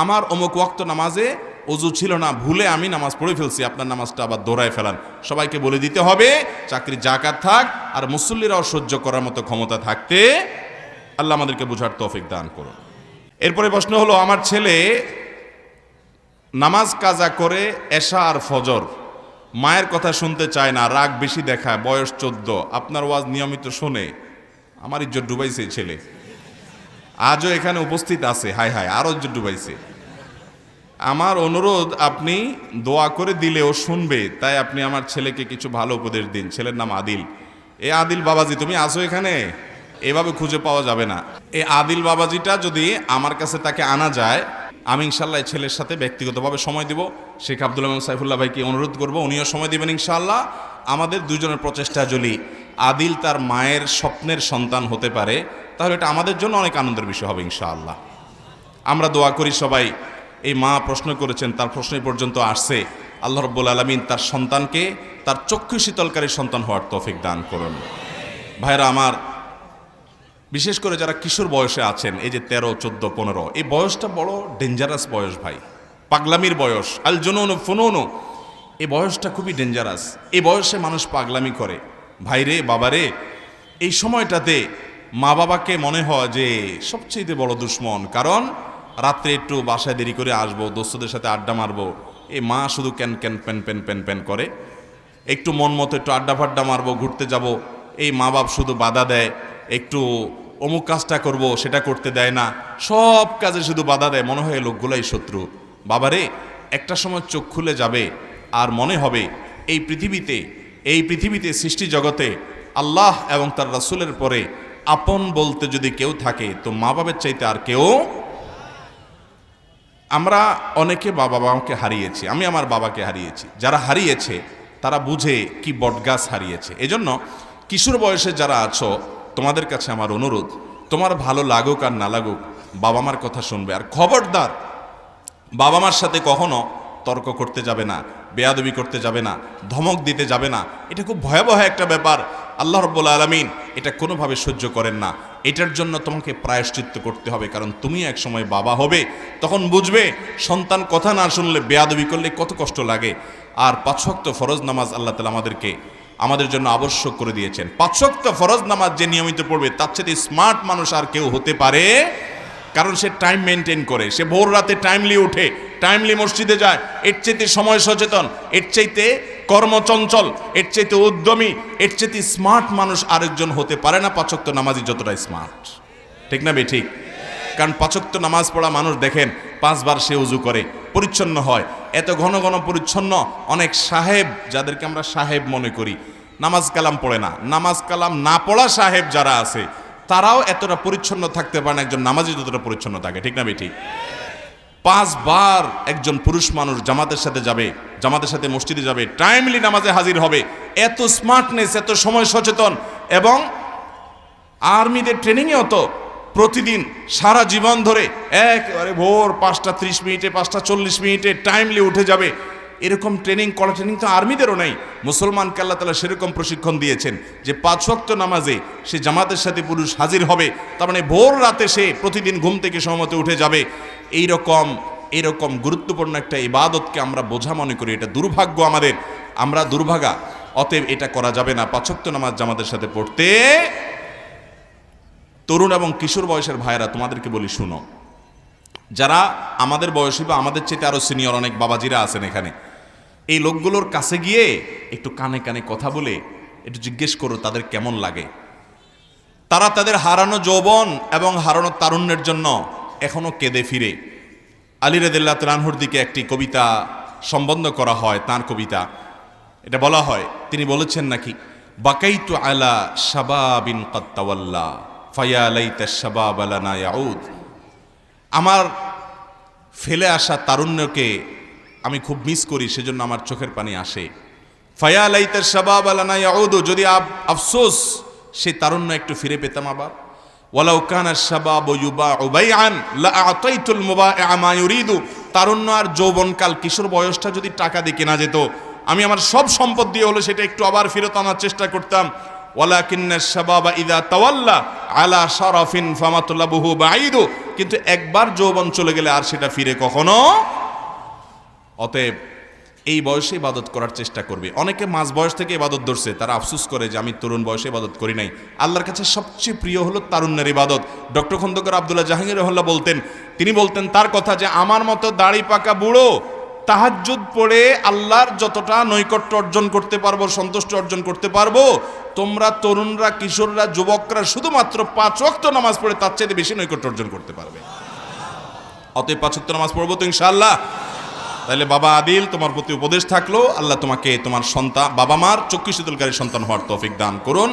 আমার অমুক ওয়াক্ত নামাজে অজু ছিল না, ভুলে আমি নামাজ পড়ে ফেলছি, আপনার নামাজটা আবার দৌড়ায় ফেলান। সবাইকে বলে দিতে হবে, চাকরি জাকাত থাক, আর মুসল্লিরাও সহ্য করার মতো ক্ষমতা থাকতে আল্লাহ আমাদেরকে বোঝার তৌফিক দান করুন। এরপরে প্রশ্ন হলো, আমার ছেলে নামাজ কাজা করে এশা আর ফজর, মায়ের কথা শুনতে চায় না, রাগ বেশি দেখায়, বয়স 14, আপনার ওয়াজ নিয়মিত শোনে, আমার ইজ্জত ডুবাইছে ছেলে, আজও এখানে উপস্থিত আছে, হায় হায় আরো ইজ্জত ডুবাইছে। আমার অনুরোধ, আপনি দোয়া করে দিলে ও শুনবে, তাই আপনি আমার ছেলেকে কিছু ভালো উপদেশ দিন। ছেলের নাম আদিল। এ আদিল বাবাজি, তুমি আছো এখানে? এভাবে খুঁজে পাওয়া যাবে না। এই আদিল বাবাজিটা যদি আমার কাছে তাকে আনা যায়, আমি ইনশাল্লাহ এই ছেলের সাথে ব্যক্তিগতভাবে সময় দিব। শেখ আব্দুল আলম সাইফুল্লাহ ভাইকে অনুরোধ করব, উনিও সময় দিবেন ইনশাআল্লাহ। আমাদের দুজনের প্রচেষ্টা যদি আদিল তার মায়ের স্বপ্নের সন্তান হতে পারে, তাহলে এটা আমাদের জন্য অনেক আনন্দের বিষয় হবে ইনশাআল্লাহ। আমরা দোয়া করি সবাই। এই মা প্রশ্ন করেছেন, তার প্রশ্ন পর্যন্ত আসছে, আল্লাহ রাব্বুল আলামিন তার সন্তানকে তার চক্ষু শীতলকারী সন্তান হওয়ার তৌফিক দান করুন। ভাইরা আমার, বিশেষ করে যারা কিশোর বয়সে আছেন, এই যে 13, 14, 15, এই বয়সটা বড় ডেঞ্জারাস বয়স ভাই, পাগলামির বয়স, আল জুনুন ফুনুন, এই বয়সটা খুবই ডেঞ্জারাস। এই বয়সে মানুষ পাগলামি করে। ভাইরে বাবারে, এই সময়টাতে মা বাবাকে মনে হয় যে সবচেয়ে বড় দুশ্মন, কারণ রাত্রে একটু বাসায় দেরি করে আসবো, দোস্তদের সাথে আড্ডা মারবো, এই মা শুধু can can pan pan pan pan করে। একটু মন মতো একটু আড্ডা ফাড্ডা মারবো, ঘুরতে যাব, এই মা বাপ শুধু বাধা দেয়, একটু অমুক কাজটা করব সেটা করতে দেয় না, সব কাজে শুধু বাধা দেয়, মনে হয় লোকগুলাই শত্রু। বাবারে, একটা সময় চোখ খুলে যাবে আর মনে হবে এই পৃথিবীতে সৃষ্টি জগতে আল্লাহ এবং তার রাসূলের পরে আপন বলতে যদি কেউ থাকে তো মা বাবার চাইতে আর কেউ। আমরা অনেকে বাবা মাকে হারিয়েছি, আমি আমার বাবাকে হারিয়েছি। যারা হারিয়েছে তারা বুঝে কি বটগাছ হারিয়েছে। এজন্য কিশোর বয়সে যারা আছো, তোমাদের কাছে আমার অনুরোধ, তোমার ভালো লাগুক আর না লাগুক, বাবা মার কথা শুনবে। আর খবরদার, বাবা মার সাথে কখনো তর্ক করতে যাবে না, বেয়াদবি করতে যাবে না, ধমক দিতে যাবে না। এটা খুব ভয়াবহ একটা ব্যাপার। আল্লাহ রাব্বুল আলামিন এটা কোনোভাবে সহ্য করেন না। এটার জন্য তোমাকে প্রায়শ্চিত্ত করতে হবে, কারণ তুমি এক সময় বাবা হবে, তখন বুঝবে সন্তান কথা না শুনলে, বেয়াদবি করলে কত কষ্ট লাগে। আর 5 ওয়াক্ত ফরজ নামাজ আল্লাহ তাআলা আমাদের জন্য আবশ্যক করে দিয়েছেন। 5 ওয়াক্ত ফরজ নামাজ যে নিয়মিত পড়বে, তার চেয়ে স্মার্ট মানুষ আর কেউ হতে পারে, কারণ সে টাইম মেনটেন করে, সে ভোর রাতে টাইমলি উঠে, টাইমলি মসজিদে যায়। এর চাইতে সময় সচেতন, এর চাইতে কর্মচঞ্চল, এর চাইতে উদ্যমী, এর চাইতে স্মার্ট মানুষ আরেকজন হতে পারে না 5 ওয়াক্ত নামাজি যতটা স্মার্ট। ঠিক না বে ঠিক? কারণ 5 ওয়াক্ত নামাজ পড়া মানুষ দেখেন 5 বার সে উজু করে, পরিচ্ছন্ন হয়। এত ঘন ঘন পরিচ্ছন্ন অনেক সাহেব, যাদেরকে আমরা সাহেব মনে করি, নামাজ কালাম পড়ে না। নামাজ কালাম না পড়া সাহেব যারা আছে, তারাও এতটা পরিচ্ছন্ন থাকতে পারে না একজন নামাজি যতটা পরিচ্ছন্ন থাকে। ঠিক না বেঠিক? 5 বার একজন পুরুষ মানুষ জামাতের সাথে যাবে, জামাতের সাথে মসজিদে যাবে, টাইমলি নামাজে হাজির হবে। এত স্মার্টনেস, এত সময় সচেতন। এবং আর্মিদের ট্রেনিংয়েও তো প্রতিদিন সারা জীবন ধরে একেবারে ভোর 5টা 30 মিনিটে, 5টা 40 মিনিটে টাইমলি উঠে যাবে, এরকম ট্রেনিং তো আর্মিদেরও নেই। মুসলমানকে আল্লাহ তাআলা সেরকম প্রশিক্ষণ দিয়েছেন যে 5 ওয়াক্ত নামাজে সে জামাতের সাথে পুরুষ হাজির হবে, তার মানে ভোর রাতে সে প্রতিদিন ঘুম থেকে সময়মতো উঠে যাবে। এইরকম গুরুত্বপূর্ণ একটা ইবাদতকে আমরা বোঝা মনে করি, এটা দুর্ভাগ্য আমাদের। আমরা দুর্ভাগা। অতএব এটা করা যাবে না। 5 ওয়াক্ত নামাজ জামাতের সাথে পড়তে। তরুণ এবং কিশোর বয়সের ভাইয়েরা, তোমাদেরকে বলি শুনো, যারা আমাদের বয়সী বা আমাদের চেয়ে আরো সিনিয়র অনেক বাবাজিরা আছেন এখানে, এই লোকগুলোর কাছে গিয়ে একটু কানে কানে কথা বলে একটু জিজ্ঞেস করো তাদের কেমন লাগে। তারা তাদের হারানো যৌবন এবং হারানো তারুণ্যের জন্য এখনো কেঁদে ফিরে। আলী রাদিয়াল্লাহু তাআলা আনহুর দিকে একটি কবিতা সম্বন্ধ করা হয়, তার কবিতা। এটা বলা হয়, তিনি বলেছেন নাকি, বাকাইতু আলা শাবাবিন ক্বাদ তাওয়াল্লা ফায়া লাইতা শাবাব লানা ইয়াউদ। আমার ফেলে আসা তারুণ্যকে আমি খুব মিস করি, সেজন্য আমার চোখের পানি আসে। ফায়া লাইতা শাবাব লানা ইয়াউদ, যদি আফসোস সেই তারুণ্য একটু ফিরে পেতাম আবার। ওয়ালাউ কানা শাবাবু ইউবাউ বাইআন লা আতাইতুল মুবাইআ মা ইউরিদু। তারুণ্য আর যৌবনকাল, কিশোর বয়সটা যদি টাকা দিয়ে কেনা যেত, আমি আমার সব সম্পদ দিয়ে হলো সেটা একটু আবার ফেরত আনার চেষ্টা করতাম। ওয়ালাকিন্নাশ শাবাবা ইযা তাওয়াল্লা আলা শারাফিন ফামাতলাবুহু বাঈদু। কিন্তু একবার যৌবন চলে গেলে আর সেটা ফিরে কখনো। অতএব এই বয়সে ইবাদত করার চেষ্টা করবে। অনেকে মাঝ বয়স থেকে ইবাদত ধরছে, তারা আফসোস করে যে আমি তরুণ বয়সে ইবাদত করি নাই। আল্লাহর কাছে সবচেয়ে প্রিয় হলো তারুণ্যের ইবাদত। ডক্টর খন্দকার আব্দুল্লাহ জাহাঙ্গীর রহমাল্লাহ বলতেন, তিনি বলতেন তার কথা যে আমার মতো দাড়ি পাকা বুড়ো তাহাজ্জুদ পড়ে আল্লাহর যতটা নৈকট্য অর্জন করতে পারবো, সন্তুষ্ট অর্জন করতে পারবো, তোমরা তরুণরা, কিশোররা, যুবকরা শুধুমাত্র 5 ওয়াক্ত নামাজ পড়ে তার চাইতে বেশি নৈকট্য অর্জন করতে পারবে। অতএব 5 ওয়াক্ত নামাজ পড়বো তো ইনশাআল্লাহ। তাহলে বাবা আদিল, তোমার প্রতি উপদেশ থাকলো, আল্লাহ তোমাকে তোমার সন্তান, বাবা মার চক্ষু শীতলকারী সন্তান হওয়ার তৌফিক দান করুন।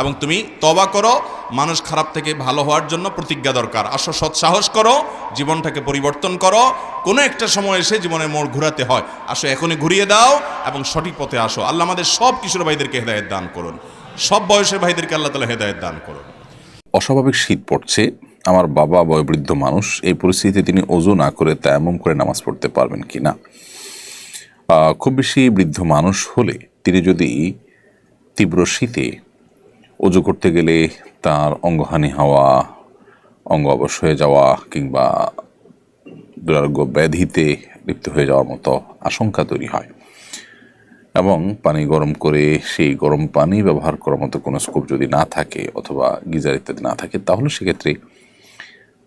এবং তুমি তওবা করো, মানুষ খারাপ থেকে ভালো হওয়ার জন্য প্রতিজ্ঞা দরকার। আসো, সৎ সাহস করো, জীবনটাকে পরিবর্তন করো। কোনো একটা সময় এসে জীবনের মোড় ঘুরাতে হয়, আসো এখনই ঘুরিয়ে দাও এবং সঠিক পথে আসো। আল্লাহ আমাদের সব কিশোর ভাইদেরকে হেদায়েত দান করুন, সব বয়সের ভাইদেরকে আল্লাহ তাআলা হেদায়েত দান করুন। অস্বাভাবিক শীত পড়ছে, আমার বাবা বয়োবৃদ্ধ মানুষ, এই পরিস্থিতিতে তিনি ওযু না করে তায়াম্মুম করে নামাজ পড়তে পারবেন কি না? খুব বেশি বৃদ্ধ মানুষ হলে তিনি যদি তীব্র শীতে ওযু করতে গেলে তার অঙ্গহানি হওয়া, অঙ্গ অবশ হয়ে যাওয়া কিংবা দুরারোগ্য ব্যাধিতে লিপ্ত হয়ে যাওয়ার মতো আশঙ্কা তৈরি হয়, এবং পানি গরম করে সেই গরম পানি ব্যবহার করার মতো কোনো স্কোপ যদি না থাকে অথবা গিজার ইত্যাদি না থাকে, তাহলে সেক্ষেত্রে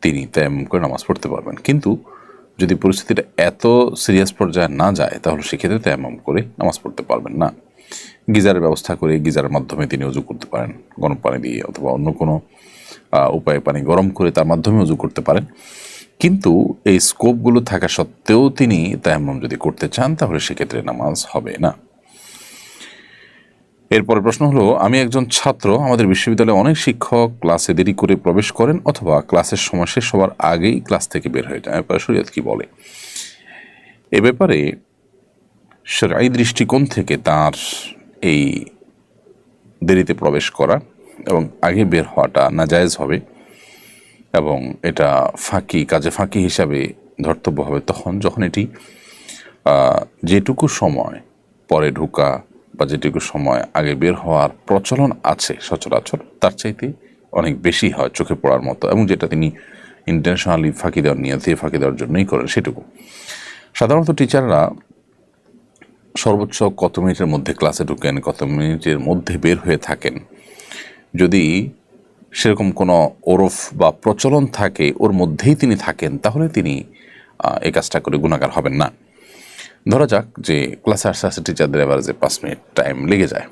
তিনি তায়াম্মুম করে নামাজ পড়তে পারবেন। কিন্তু যদি পরিস্থিতিটা এত সিরিয়াস পর্যায়ে না যায়, তাহলে সেক্ষেত্রে তায়াম্মুম করে নামাজ পড়তে পারবেন না। গিজারের ব্যবস্থা করে গিজারের মাধ্যমে তিনি ওযু করতে পারেন, গরম পানি দিয়ে, অথবা অন্য কোনো উপায়ে পানি গরম করে তার মাধ্যমে ওযু করতে পারেন। কিন্তু এই স্কোপগুলো থাকা সত্ত্বেও তিনি তায়াম্মুম যদি করতে চান, তাহলে সেক্ষেত্রে নামাজ হবে না। এরপরে প্রশ্ন হলো, আমি একজন ছাত্র, আমাদের বিশ্ববিদ্যালয়ে অনেক শিক্ষক ক্লাসে দেরি করে প্রবেশ করেন অথবা ক্লাসের সময় শেষ হওয়ার আগেই ক্লাস থেকে বের হয়ে যায়। শরীয়ত কি বলে এ ব্যাপারে? শরঈ দৃষ্টিকোণ থেকে তার এই দেরিতে প্রবেশ করা এবং আগে বের হওয়াটা নাজায়েজ হবে, এবং এটা কাজে ফাঁকি হিসাবে ধর্তব্য হবে তখন যখন এটি যেটুকু সময় পরে ঢোকা বা যেটুকু সময় আগে বের হওয়ার প্রচলন আছে সচরাচর, তার চাইতে অনেক বেশি হয় চোখে পড়ার মতো, এবং যেটা তিনি ইন্টেনশনালি ফাঁকি দেওয়ার নিয়তে ফাঁকি দেওয়ার জন্যই করেন সেটুকু। সাধারণত টিচাররা সর্বোচ্চ কত মিনিটের মধ্যে ক্লাসে ঢুকেন, কত মিনিটের মধ্যে বের হয়ে থাকেন, যদি সেরকম কোনো ওরফ বা প্রচলন থাকে, ওর মধ্যেই তিনি থাকেন, তাহলে তিনি এই কাজটা করে গুনাহগার হবেন না। ধরা যাক যে ক্লাসে আসতে আসতে টিচারদের অ্যাভারেজে 5 মিনিট টাইম লেগে যায়,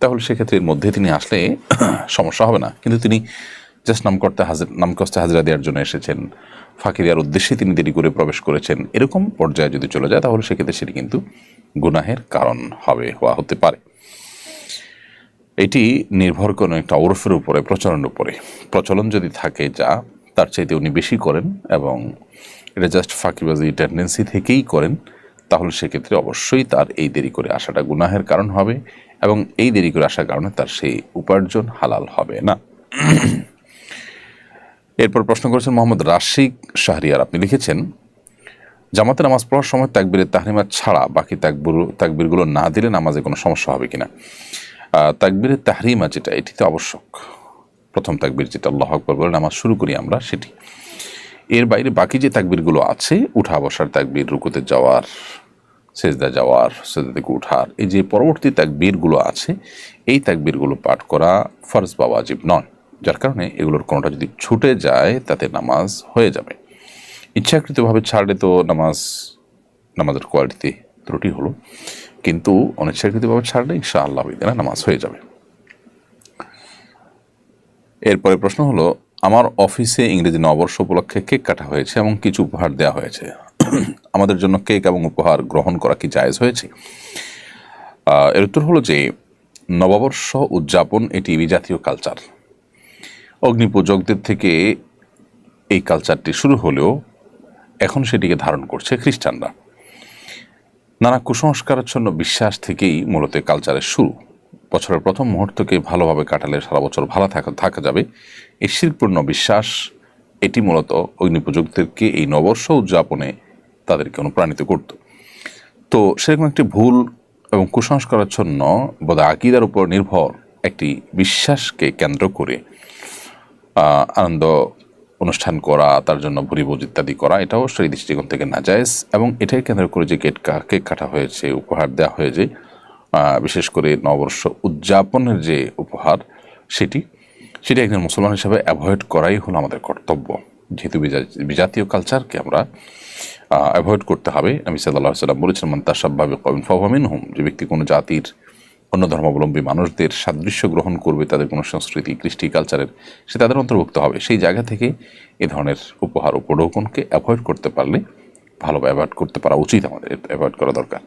তাহলে সেক্ষেত্রে এর মধ্যে তিনি আসলে সমস্যা হবে না। কিন্তু তিনি জাস্ট নামকস্তে হাজিরা দেওয়ার জন্য এসেছেন, ফাঁকি দেওয়ার উদ্দেশ্যে তিনি দেরি করে প্রবেশ করেছেন, এরকম পর্যায়ে যদি চলে যায়, তাহলে সেক্ষেত্রে সেটি কিন্তু গুনাহের কারণ হতে পারে। এটি নির্ভর করে একটা ওরফের উপরে, প্রচলনের উপরে। প্রচলন যদি থাকে যা তার চাইতে উনি বেশি করেন এবং এটা জাস্ট ফাঁকিবাজি টেন্ডেন্সি থেকেই করেন, তাহলে সেক্ষেত্রে অবশ্যই তার এই দেরি করে আসাটা গুনাহের কারণ হবে, এবং এই দেরি করে আসার কারণে তার সেই উপার্জন হালাল হবে না। এরপর প্রশ্ন করেছেন মোহাম্মদ রাশিক শাহরিয়ার, আপনি লিখেছেন, জামাতে নামাজ পড়ার সময় তাকবীরে তাহরিমা ছাড়া বাকি তাকবীরগুলো না দিলে নামাজে কোনো সমস্যা হবে কিনা? তাকবীরে তাহরিমা যেটা, এটি তো আবশ্যক। প্রথম তাকবীর যেটা আল্লাহু আকবার বলে নামাজ শুরু করি আমরা, সেটি। এর বাইরে বাকি যে তাকবীরগুলো আছে, উঠা বসার তাকবীর, রুকুতে যাওয়ার সেজদা যাওয়ার, সেজদা থেকে উঠার, এই যে পরবর্তী তাকবীরগুলো আছে, এই তাকবীরগুলো পাঠ করা ফরজ বা ওয়াজিব নয়, যার কারণে এগুলোর কোনোটা যদি ছুটে যায় তাতে নামাজ হয়ে যাবে। ইচ্ছাকৃতভাবে ছাড়লে তো নামাজের কোয়ালিটিতে ত্রুটি হলো, কিন্তু অনিচ্ছাকৃতভাবে ছাড়লে ইনশাআল্লাহ বিদিনা নামাজ হয়ে যাবে। এরপরে প্রশ্ন হলো, আমার অফিসে ইংরেজি নববর্ষ উপলক্ষে কেক কাটা হয়েছে এবং কিছু উপহার দেওয়া হয়েছে, আমাদের জন্য কেক এবং উপহার গ্রহণ করা কি জায়েজ হয়েছে? এর উত্তর হলো যে নববর্ষ উদযাপন এটি বিজাতীয় কালচার। অগ্নিপূজকদের থেকে এই কালচারটি শুরু হলেও এখন সেটিকে ধারণ করছে খ্রিস্টানরা। নানা কুসংস্কারাচ্ছন্ন বিশ্বাস থেকেই মূলত কালচারের শুরু। বছরের প্রথম মুহূর্তকে ভালোভাবে কাটালে সারা বছর ভালো থাকা যাবে, এই শিরপূর্ণ বিশ্বাস এটি মূলত অগ্নিপূজকদেরকে এই নববর্ষ উদযাপনে তাদেরকে অনুপ্রাণিত করত। তো সেরকম একটি ভুল এবং কুসংস্কারাচ্ছন্ন বোধ আকিদার উপর নির্ভর একটি বিশ্বাসকে কেন্দ্র করে আনন্দ অনুষ্ঠান করা, তার জন্য ভুরিভোজ ইত্যাদি করা, এটাও সেই দৃষ্টিকোণ থেকে নাজায়েজ। এবং এটাই কেন্দ্র করে যে কেক কাটা হয়েছে, উপহার দেওয়া হয়েছে, বিশেষ করে নববর্ষ উদযাপনের যে উপহার সেটি একজন মুসলমান হিসাবে অ্যাভয়েড করাই হলো আমাদের কর্তব্য, যেহেতু বিজাতীয় কালচারকে আমরা অ্যাভয়েড করতে হবে। নবী সাল্লাল্লাহু আলাইহি ওয়াসাল্লাম বলেছেন, মান তাশাব্বাহা বিকওমিন ফাহুয়া মিনহুম, যে ব্যক্তি কোনো জাতির অন্য ধর্মাবলম্বী মানুষদের সাদৃশ্য গ্রহণ করবে, তাদের কোনো সংস্কৃতি, কৃষ্টি, কালচারের, সে তাদের অন্তর্ভুক্ত হবে। সেই জায়গা থেকে এ ধরনের উপহার উপঢৌকনকে অ্যাভয়েড করতে পারলে ভালোভাবে অ্যাভয়েড করতে পারা উচিত, আমাদের অ্যাভয়েড করা দরকার।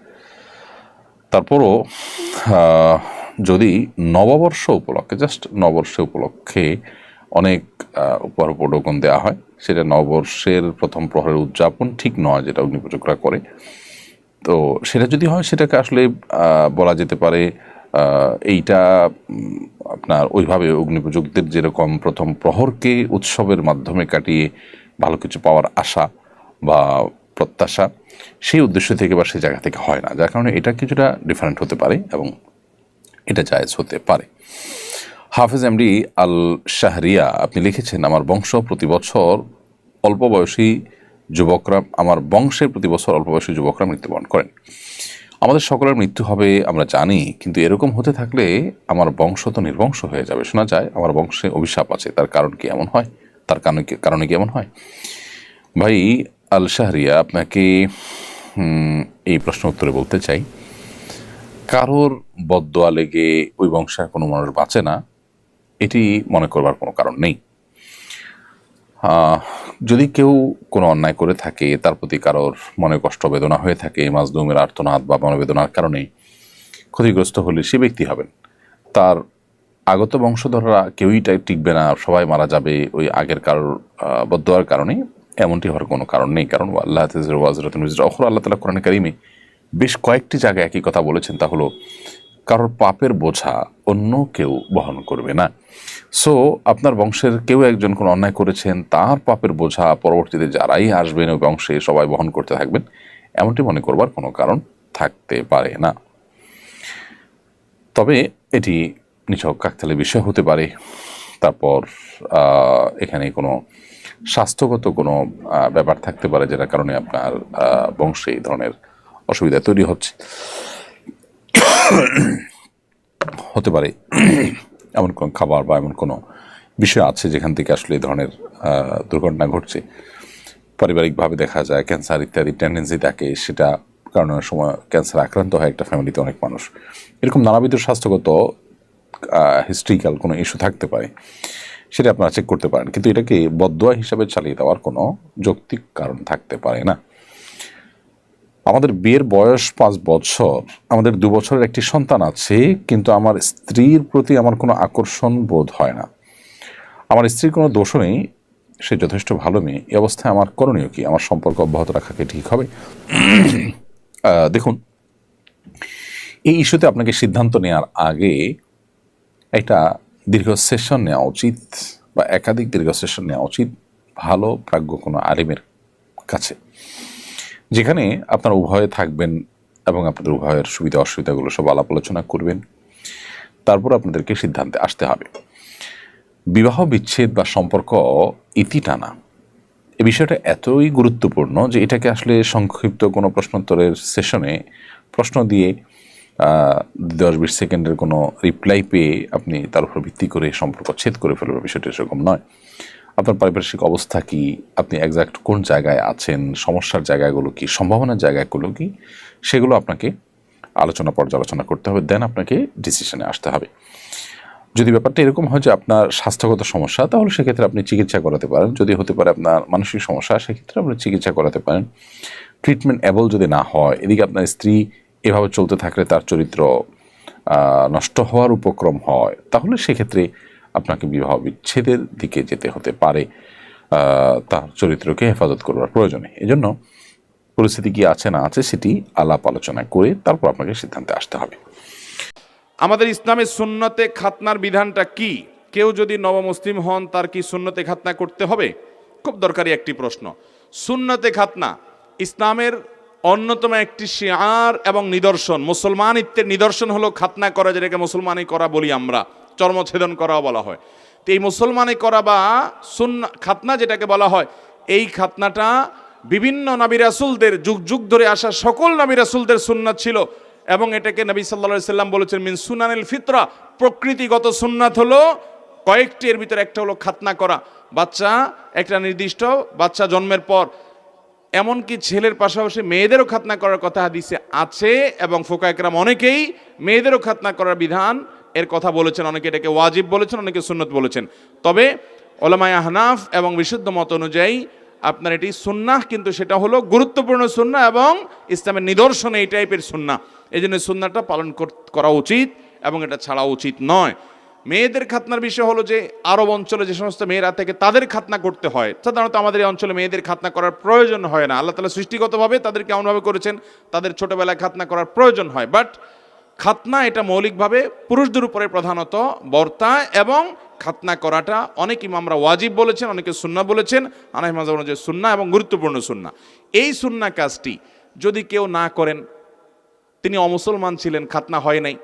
তারপরও যদি নববর্ষ উপলক্ষে, জাস্ট নববর্ষ উপলক্ষে অনেক উপহার উপঢৌকন দেওয়া হয়, সেটা নববর্ষের প্রথম প্রহরের উদযাপন ঠিক নয়, যেটা অগ্নিপূজকরা করে। তো সেটা যদি হয়, সেটাকে আসলে বলা যেতে পারে এইটা আপনার ওইভাবে অগ্নিপূজকদের যেরকম প্রথম প্রহরকে উৎসবের মাধ্যমে কাটিয়ে ভালো কিছু পাওয়ার আশা বা প্রত্যাশা, সেই উদ্দেশ্য থেকে বা সেই জায়গা থেকে হয় না, যার কারণে এটা কিছুটা ডিফারেন্ট হতে পারে এবং এটা জায়েজ হতে পারে। হাফেজ এমডি আল শাহরিয়া আপনি লিখেছেন, আমার বংশের প্রতি বছর অল্প বয়সী যুবকরা মৃত্যুবরণ করেন। আমাদের সকলের মৃত্যু হবে আমরা জানি, কিন্তু এরকম হতে থাকলে আমার বংশ তো নির্বংশ হয়ে যাবে। শোনা যায় আমার বংশে অভিশাপ আছে, তার কারণ কি এমন হয়? কারণে কি এমন হয়? ভাই আল শাহরিয়া, আপনাকে এই প্রশ্ন উত্তরে বলতে চাই, কারোর বদদোয়া লেগে ওই বংশের কোনো মানুষ বাঁচে না, এটি মনে করবার কোনো কারণ নেই। যদি কেউ কোনো অন্যায় করে থাকে, তার প্রতি কারোর মনে কষ্ট বেদনা হয়ে থাকে, মাজলুমের আর্তনাদ বা মনোবেদনার কারণে ক্ষতিগ্রস্ত হলে সে ব্যক্তি হবেন। তার আগত বংশধররা কেউই টিকবে না, সবাই মারা যাবে ওই আগের কারোর বদদোয়ার কারণে, এমনটি হওয়ার কোনো কারণ নেই। কারণ আল্লাহ তাআলা কোরআনে কারিমে বেশ কয়েকটি জায়গায় একই কথা বলেছেন, তা হলো কারোর পাপের বোঝা অন্য কেউ বহন করবে না। সো আপনার বংশের কেউ একজন কোনো অন্যায় করেছেন, তার পাপের বোঝা পরবর্তীতে যারাই আসবেন ওই বংশে সবাই বহন করতে থাকবেন, এমনটি মনে করবার কোনো কারণ থাকতে পারে না। তবে এটি নিছক কাকতালীয় বিষয় হতে পারে। তারপর এখানে কোনো স্বাস্থ্যগত কোনো ব্যাপার থাকতে পারে, যেটার কারণে আপনার বংশে এই ধরনের অসুবিধা তৈরি হতে পারে। এমন কোনো খাবার বা এমন কোনো বিষয় আছে যেখান থেকে আসলে এই ধরনের দুর্ঘটনা ঘটছে। পারিবারিকভাবে দেখা যায় ক্যান্সার ইত্যাদি টেন্ডেন্সি থাকে, সেটা কারণে অনেক সময় ক্যান্সার আক্রান্ত হয় একটা ফ্যামিলিতে অনেক মানুষ। এরকম নানাবিধ স্বাস্থ্যগত হিস্ট্রিক্যাল কোনো ইস্যু থাকতে পারে, সেটা আপনারা চেক করতে পারেন, কিন্তু এটাকে বদদোয়া হিসাবে চালিয়ে দেওয়ার কোনো যৌক্তিক কারণ থাকতে পারে না। আমাদের বিয়ের বয়স 5 বছর, আমাদের 2 বছরের একটি সন্তান আছে, কিন্তু আমার স্ত্রীর প্রতি আমার কোনো আকর্ষণ বোধ হয় না। আমার স্ত্রীর কোনো দোষও নেই, সে যথেষ্ট ভালো মেয়ে। এই অবস্থায় আমার করণীয় কি? আমার সম্পর্ক অব্যাহত রাখা কি ঠিক হবে? দেখুন, এই ইস্যুতে আপনাকে সিদ্ধান্ত নেওয়ার আগে একটা দীর্ঘ সেশন নেওয়া উচিত, বা একাধিক দীর্ঘ সেশন নেওয়া উচিত ভালো প্রাজ্ঞ কোনো আলিমের কাছে, যেখানে আপনারা উভয়ে থাকবেন এবং আপনাদের উভয়ের সুবিধা অসুবিধাগুলো সব আলাপ আলোচনা করবেন। তারপর আপনাদেরকে সিদ্ধান্তে আসতে হবে। বিবাহ বিচ্ছেদ বা সম্পর্ক ইতি টানা, এই বিষয়টা এতই গুরুত্বপূর্ণ যে এটাকে আসলে সংক্ষিপ্ত কোনো প্রশ্নোত্তরের সেশনে প্রশ্ন দিয়ে 10-20 সেকেন্ডের কোনো রিপ্লাই পেয়ে আপনি তার উপর ভিত্তি করে সম্পর্ক ছেদ করে ফেলবেন, বিষয়টা সেরকম নয়। আপনার পারিপার্শ্বিক অবস্থা কি, আপনি একজ্যাক্ট কোন জায়গায় আছেন, সমস্যার জায়গাগুলো কি, সম্ভাবনার জায়গাগুলো কি, সেগুলো আপনাকে পর্যালোচনা করতে হবে, দেন আপনাকে ডিসিশনে আসতে হবে। যদি ব্যাপারটা এরকম হয় যে আপনার স্বাস্থ্যগত সমস্যা, তাহলে সেক্ষেত্রে আপনি চিকিৎসা করাতে পারেন। যদি হতে পারে আপনার মানসিক সমস্যা, সেক্ষেত্রে আপনি চিকিৎসা করাতে পারেন। ট্রিটমেন্ট অ্যাবল যদি না হয়, এদিকে আপনার স্ত্রী এভাবে চলতে থাকলে তার চরিত্র নষ্ট হওয়ার উপক্রম হয়, তাহলে সেক্ষেত্রে আপনাকে বিবাহ বিচ্ছেদের দিকে যেতে হতে পারে, তার চরিত্রকে হেফাজত করবার প্রয়োজনে। এই জন্য পরিস্থিতি কি আছে না আছে সেটি আলাপ আলোচনা করে তারপর আপনাকে সিদ্ধান্তে আসতে হবে। আমাদের ইসলামের সুন্নতে খাতনার বিধানটা কি? কেউ যদি নবমুসলিম হন, তার কি সুন্নতে খাতনা করতে হবে? খুব দরকারি একটি প্রশ্ন। সুন্নতে খাতনা ইসলামের অন্যতম একটি শিআর এবং নিদর্শন, মুসলমানিত্বের নিদর্শন হলো খাতনা করা, যেটাকে মুসলমানি করা বলি আমরা, চর্মছেদন করাও বলা হয়। তো এই মুসলমানি করা বা খাতনা যেটাকে বলা হয়, এই খাতনাটা বিভিন্ন নবী রাসূলদের যুগ যুগ ধরে আসা সকল নবী রাসূলদের সুন্নাত ছিল, এবং এটাকে নবী সাল্লাল্লাহু আলাইহি সাল্লাম বলেছেন মিন সুনানিল ফিতরা, প্রকৃতিগত সুন্নাত হলো কয়েকটি, এর ভিতরে একটা হলো খাতনা করা। বাচ্চা একটা নির্দিষ্ট বাচ্চা জন্মের পর, এমনকি ছেলের পাশাপাশি মেয়েদেরও খাতনা করার কথা হাদিসে আছে, এবং ফুকায়ে কেরাম অনেকেই মেয়েদেরও খাতনা করার বিধান এর কথা বলেছেন। অনেকে এটাকে ওয়াজিব বলেছেন, অনেকে সুন্নত বলেছেন। তবে উলামায়ে আহনাফ এবং বিশুদ্ধ মত অনুযায়ী আপনার এটি সুন্নাহ, কিন্তু সেটা হলো গুরুত্বপূর্ণ সুন্নাহ এবং ইসলামের নিদর্শন এই টাইপের সুন্নাহ। এই জন্য সুন্নাহটা পালন করা উচিত এবং এটা ছাড়া উচিত নয়। মেয়েদের খাতনার বিষয় হলো যে আরব অঞ্চলে যে সমস্ত মেয়েরা থেকে তাদের খাতনা করতে হয়, সাধারণত আমাদের এই অঞ্চলে মেয়েদের খাতনা করার প্রয়োজন হয় না। আল্লাহ তাআলা সৃষ্টিগতভাবে তাদেরকে এমনভাবে করেছেন তাদের ছোটবেলায় খাতনা করার প্রয়োজন হয়, বাট খাতনা এটা মৌলিকভাবে পুরুষদের উপরে প্রধানত বর্তায়, এবং খাতনা করাটা অনেক ইমামরা ওয়াজিব বলেছেন, অনেকে সুন্নাহ বলেছেন। হানাফি মাযহাব অনুযায়ী সুন্নাহ এবং গুরুত্বপূর্ণ সুন্নাহ। এই সুন্নাহ কাজটি যদি কেউ না করেন, তিনি অমুসলমান ছিলেন, খাতনা হয় নাই,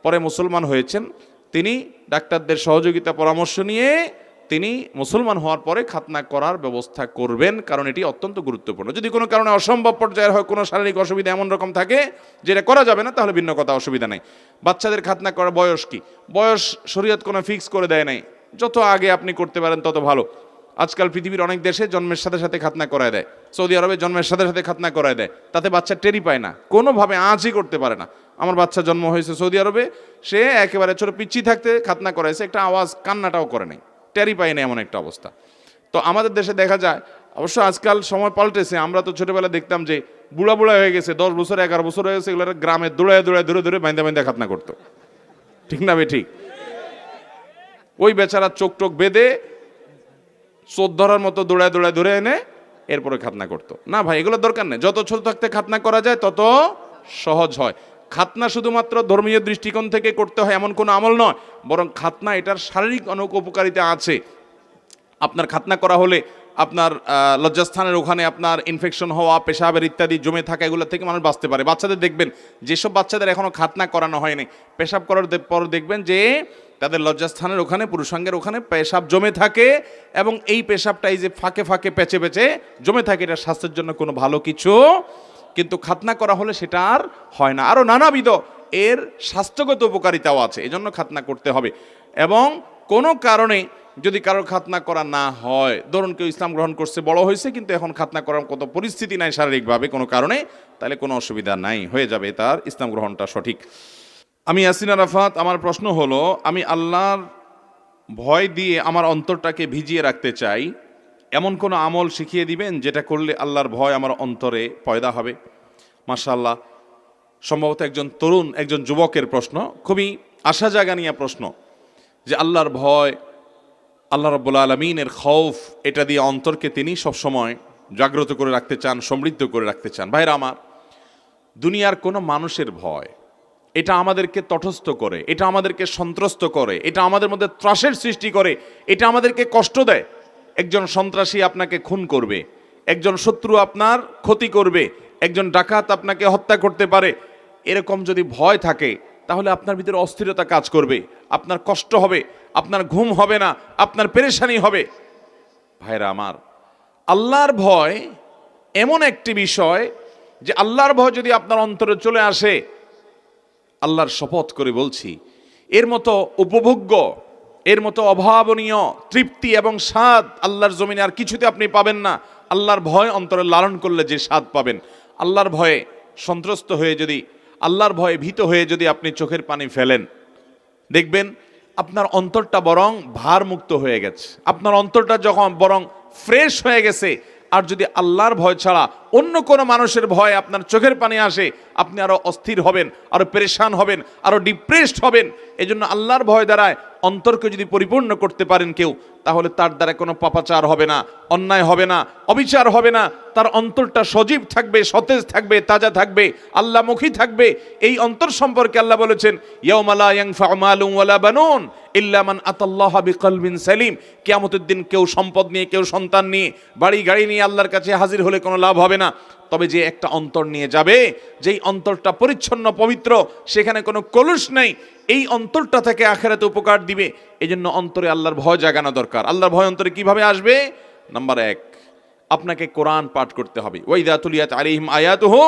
পরে মুসলমান হয়েছেন, তিনি ডাক্তারদের সহযোগিতা পরামর্শ নিয়ে তিনি মুসলমান হওয়ার পরে খাতনা করার ব্যবস্থা করবেন, কারণ এটি অত্যন্ত গুরুত্বপূর্ণ। যদি কোনো কারণে অসম্ভব পর্যায়ের হয়, কোনো শারীরিক অসুবিধা এমন রকম থাকে যেটা করা যাবে না, তাহলে ভিন্ন কথা, অসুবিধা নেই। বাচ্চাদের খাতনা করার বয়স কি? বয়স শরীয়ত কোনো ফিক্স করে দেয় নাই, যত আগে আপনি করতে পারেন তত ভালো। আজকাল পৃথিবীর অনেক দেশে জন্মের সাথে সাথে খাতনা করায় দেয়, সৌদি আরবে জন্মের সাথে সাথে খাতনা করায় দেয়, তাতে বাচ্চা টেরি পায় না, কোনোভাবে আঁচই করতে পারে না। আমার বাচ্চা জন্ম হয়েছে সৌদি আরবে, সে একেবারে ছোট পিচ্ছি থাকতে খাতনা করাইছে, একটা আওয়াজ কান্নাটাও করে নাই, টেরি পায় না, এমন একটা অবস্থা। তো আমাদের দেশে দেখা যায়, অবশ্য আজকাল সময় পাল্টেছে, আমরা তো ছোটবেলায় দেখতাম যে বুড়া বুড়া হয়ে গেছে, 10 বছর 11 বছর হয়ে গেছে, এগুলো গ্রামে দৌড়ায় দৌড়ায় ধরে ধরে বাইন্দা বাইন্দা খাতনা করতো, ঠিক না? ঠিক ওই বেচারা চোখ টোক বেঁধে চোর ধরার মতো দৌড়ায় দৌড়ায় ধরে এনে এরপরে খাতনা করতো। না ভাই, এগুলোর দরকার নেই। যত ছোট থাকতে খাতনা করা যায় তত সহজ হয়। খাতনা শুধুমাত্র ধর্মীয় দৃষ্টিকোণ থেকে করতে হয় এমন কোনো আমল নয়, বরং খাতনা এটার শারীরিক অনেক উপকারিতা আছে। আপনার খাতনা করা হলে আপনার লজ্জাস্থানের ওখানে আপনার ইনফেকশন হওয়া, পেশাবের ইত্যাদি জমে থাকা, এগুলো থেকে মানুষ বাঁচতে পারে। বাচ্চাদের দেখবেন, যেসব বাচ্চাদের এখনও খাতনা করানো হয়নি, পেশাব করার পর দেখবেন যে তাদের লজ্জাস্থানের ওখানে, পুরুষাঙ্গের ওখানে পেশাব জমে থাকে, এবং এই পেশাবটা এই যে ফাঁকে ফাঁকে পেঁচে পেঁচে জমে থাকে, এটা স্বাস্থ্যের জন্য কোনো ভালো কিছু। কিন্তু খাতনা করা হলে সেটা আর হয় না। আরও নানাবিধ এর স্বাস্থ্যগত উপকারিতাও আছে, এজন্য খাতনা করতে হবে। এবং কোনো কারণে যদি কারোর খাতনা করা না হয়, ধরুন কেউ ইসলাম গ্রহণ করছে, বড় হয়েছে, কিন্তু এখন খাতনা করার কত পরিস্থিতি নাই শারীরিকভাবে কোনো কারণে, তাহলে কোনো অসুবিধা নাই, হয়ে যাবে তার ইসলাম গ্রহণটা সঠিক। আমি ইয়াসিন আরাফাত, আমার প্রশ্ন হলো, আমি আল্লাহর ভয় দিয়ে আমার অন্তরটাকে ভিজিয়ে রাখতে চাই, এমন কোনো আমল শিখিয়ে দিবেন যেটা করলে আল্লাহর ভয় আমার অন্তরে পয়দা হবে? মাশাআল্লাহ, সম্ভবত একজন তরুণ, একজন যুবকের প্রশ্ন, খুবই আশা জাগানিয়া প্রশ্ন, যে আল্লাহর ভয়, আল্লাহ রাব্বুল আলামিনের খৌফ, এটা দিয়ে অন্তরকে তিনি সবসময় জাগ্রত করে রাখতে চান, সমৃদ্ধ করে রাখতে চান। ভাইরা আমার, দুনিয়ার কোনো মানুষের ভয়, এটা আমাদেরকে তটস্থ করে, এটা আমাদেরকে সন্ত্রস্ত করে, এটা আমাদের মধ্যে ত্রাসের সৃষ্টি করে, এটা আমাদেরকে কষ্ট দেয়। একজন সন্ত্রাসী আপনাকে খুন করবে, একজন শত্রু আপনার ক্ষতি করবে, একজন ডাকাত আপনাকে হত্যা করতে পারে, এরকম যদি ভয় থাকে, তাহলে আপনার ভিতরে অস্থিরতা কাজ করবে, আপনার কষ্ট হবে, আপনার ঘুম হবে না, আপনার পেরেশানি হবে। ভাইরা আমার, আল্লাহর ভয় এমন একটি বিষয় যে আল্লাহর ভয় যদি আপনার অন্তরে চলে আসে, আল্লাহর শপথ করে বলছি, এর মতো উপভোগ্য, এর মতো অভাবনীয় তৃপ্তি এবং স্বাদ আল্লাহর জমিনে আর কিছুতে আপনি পাবেন না। আল্লাহর ভয় অন্তরে লালন করলে যে স্বাদ পাবেন, আল্লাহর ভয়ে সন্ত্রস্ত হয়ে যদি, আল্লাহর ভয়ে ভীত হয়ে যদি আপনি চোখের পানি ফেলেন, দেখবেন আপনার অন্তরটা বরং ভারমুক্ত হয়ে গেছে, আপনার অন্তরটা যখন বরং ফ্রেশ হয়ে গেছে। আর যদি আল্লাহর ভয় ছাড়া অন্য কোনো মানুষের ভয় আপনার চোখের পানি আসে, আপনি আরো অস্থির হবেন, আরো পেরেশান হবেন, আরো ডিপ্রেসড হবেন। এজন্য আল্লাহর ভয় দ্বারায় অন্তরকে যদি পরিপূর্ণ করতে পারেন কেউ, তাহলে তার দ্বারা কোনো পাপাচার হবে না, অন্যায় হবে না, অবিচার হবে না। তার অন্তরটা সজীব থাকবে, সতেজ থাকবে, তাজা থাকবে, আল্লাহমুখী থাকবে। এই অন্তর সম্পর্কে আল্লাহ বলেছেন, ইয়াউমা লা ইয়ানফাউ মালুন ওয়ালা বানুন ইল্লা মান আতাল্লাহা বিকলবিন সালিম। কিয়ামতের দিন কেউ সম্পদ নিয়ে, কেউ সন্তান নিয়ে, বাড়ি গাড়ি নিয়ে আল্লাহর কাছে হাজির হলে কোনো লাভ হবে না। তবে যে একটা অন্তর নিয়ে যাবে, যেই অন্তরটা পরিচ্ছন্ন পবিত্র, সেখানে কোনো কলুষ নেই, এই অন্তরটা থেকে আখিরাতে উপকার দিবে। এই জন্য অন্তরে আল্লাহর ভয় জাগানো দরকার। আল্লাহর ভয় অন্তরে কিভাবে আসবে? নাম্বার 1, আপনাকে কোরআন পাঠ করতে হবে। ওয়াইদা তুলিয়াত আলাইহিম আয়াতুহু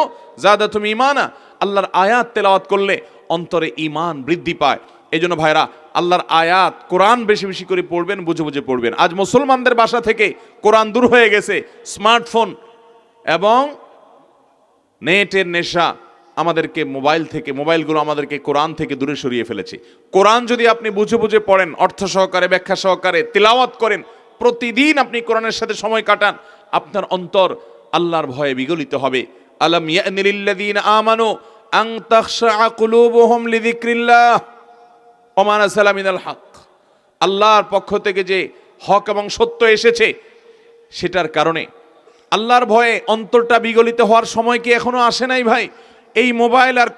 যাদাতুহুম ঈমানা। আল্লাহর আয়াত তেলাওয়াত করলে অন্তরে ঈমান বৃদ্ধি পায়। এই জন্য ভাইরা, আল্লাহর আয়াত কোরআন বেশি বেশি করে পড়বেন, বুঝে বুঝে পড়বেন। আজ মুসলমানদের বাসা থেকে কোরআন দূর হয়ে গেছে। স্মার্টফোন এবং নেটের নেশা আমাদেরকে মোবাইলগুলো আমাদেরকে কোরআন থেকে দূরে সরিয়ে ফেলেছে। কোরআন যদি আপনি বুঝে বুঝে পড়েন, অর্থ সহকারে, ব্যাখ্যা সহকারে তিলাওয়াত করেন, প্রতিদিন আপনি কোরআনের সাথে সময় কাটান, আপনার অন্তর আল্লাহর ভয়ে বিগলিত হবে। আলাম ইয়ানি লিল্লাযীনা আমানু আন তাখশা কুলুবুহুম লিযিকরিল্লাহ ওয়া মা নাযালা মিনাল হক। আল্লাহর পক্ষ থেকে যে হক এবং সত্য এসেছে, সেটার কারণে আল্লাহর ভয়ে অন্তরটা বিগলিত হওয়ার সময় কি এখনো আসে নাই ভাই? এই মোবাইল আর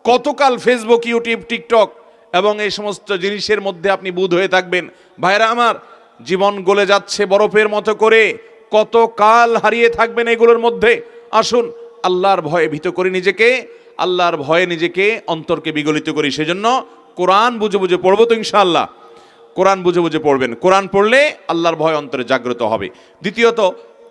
কতকাল ফেসবুক, ইউটিউব, টিকটক এবং এই সমস্ত জিনিসের মধ্যে আপনি বুঁদ হয়ে থাকবেন? ভাইরা আমার, জীবন গলে যাচ্ছে বরফের মতো করে, কতকাল হারিয়ে থাকবেন এগুলোর মধ্যে? আসুন আল্লাহর ভয়ে ভীত করি নিজেকে, আল্লাহর ভয়ে নিজেকে, অন্তরকে বিগলিত করি। সেজন্য কোরআন বুঝে বুঝে পড়বো তো ইনশাআল্লাহ। কোরআন বুঝে বুঝে পড়বেন। কোরআন পড়লে আল্লাহর ভয় অন্তরে জাগ্রত হবে। দ্বিতীয়ত,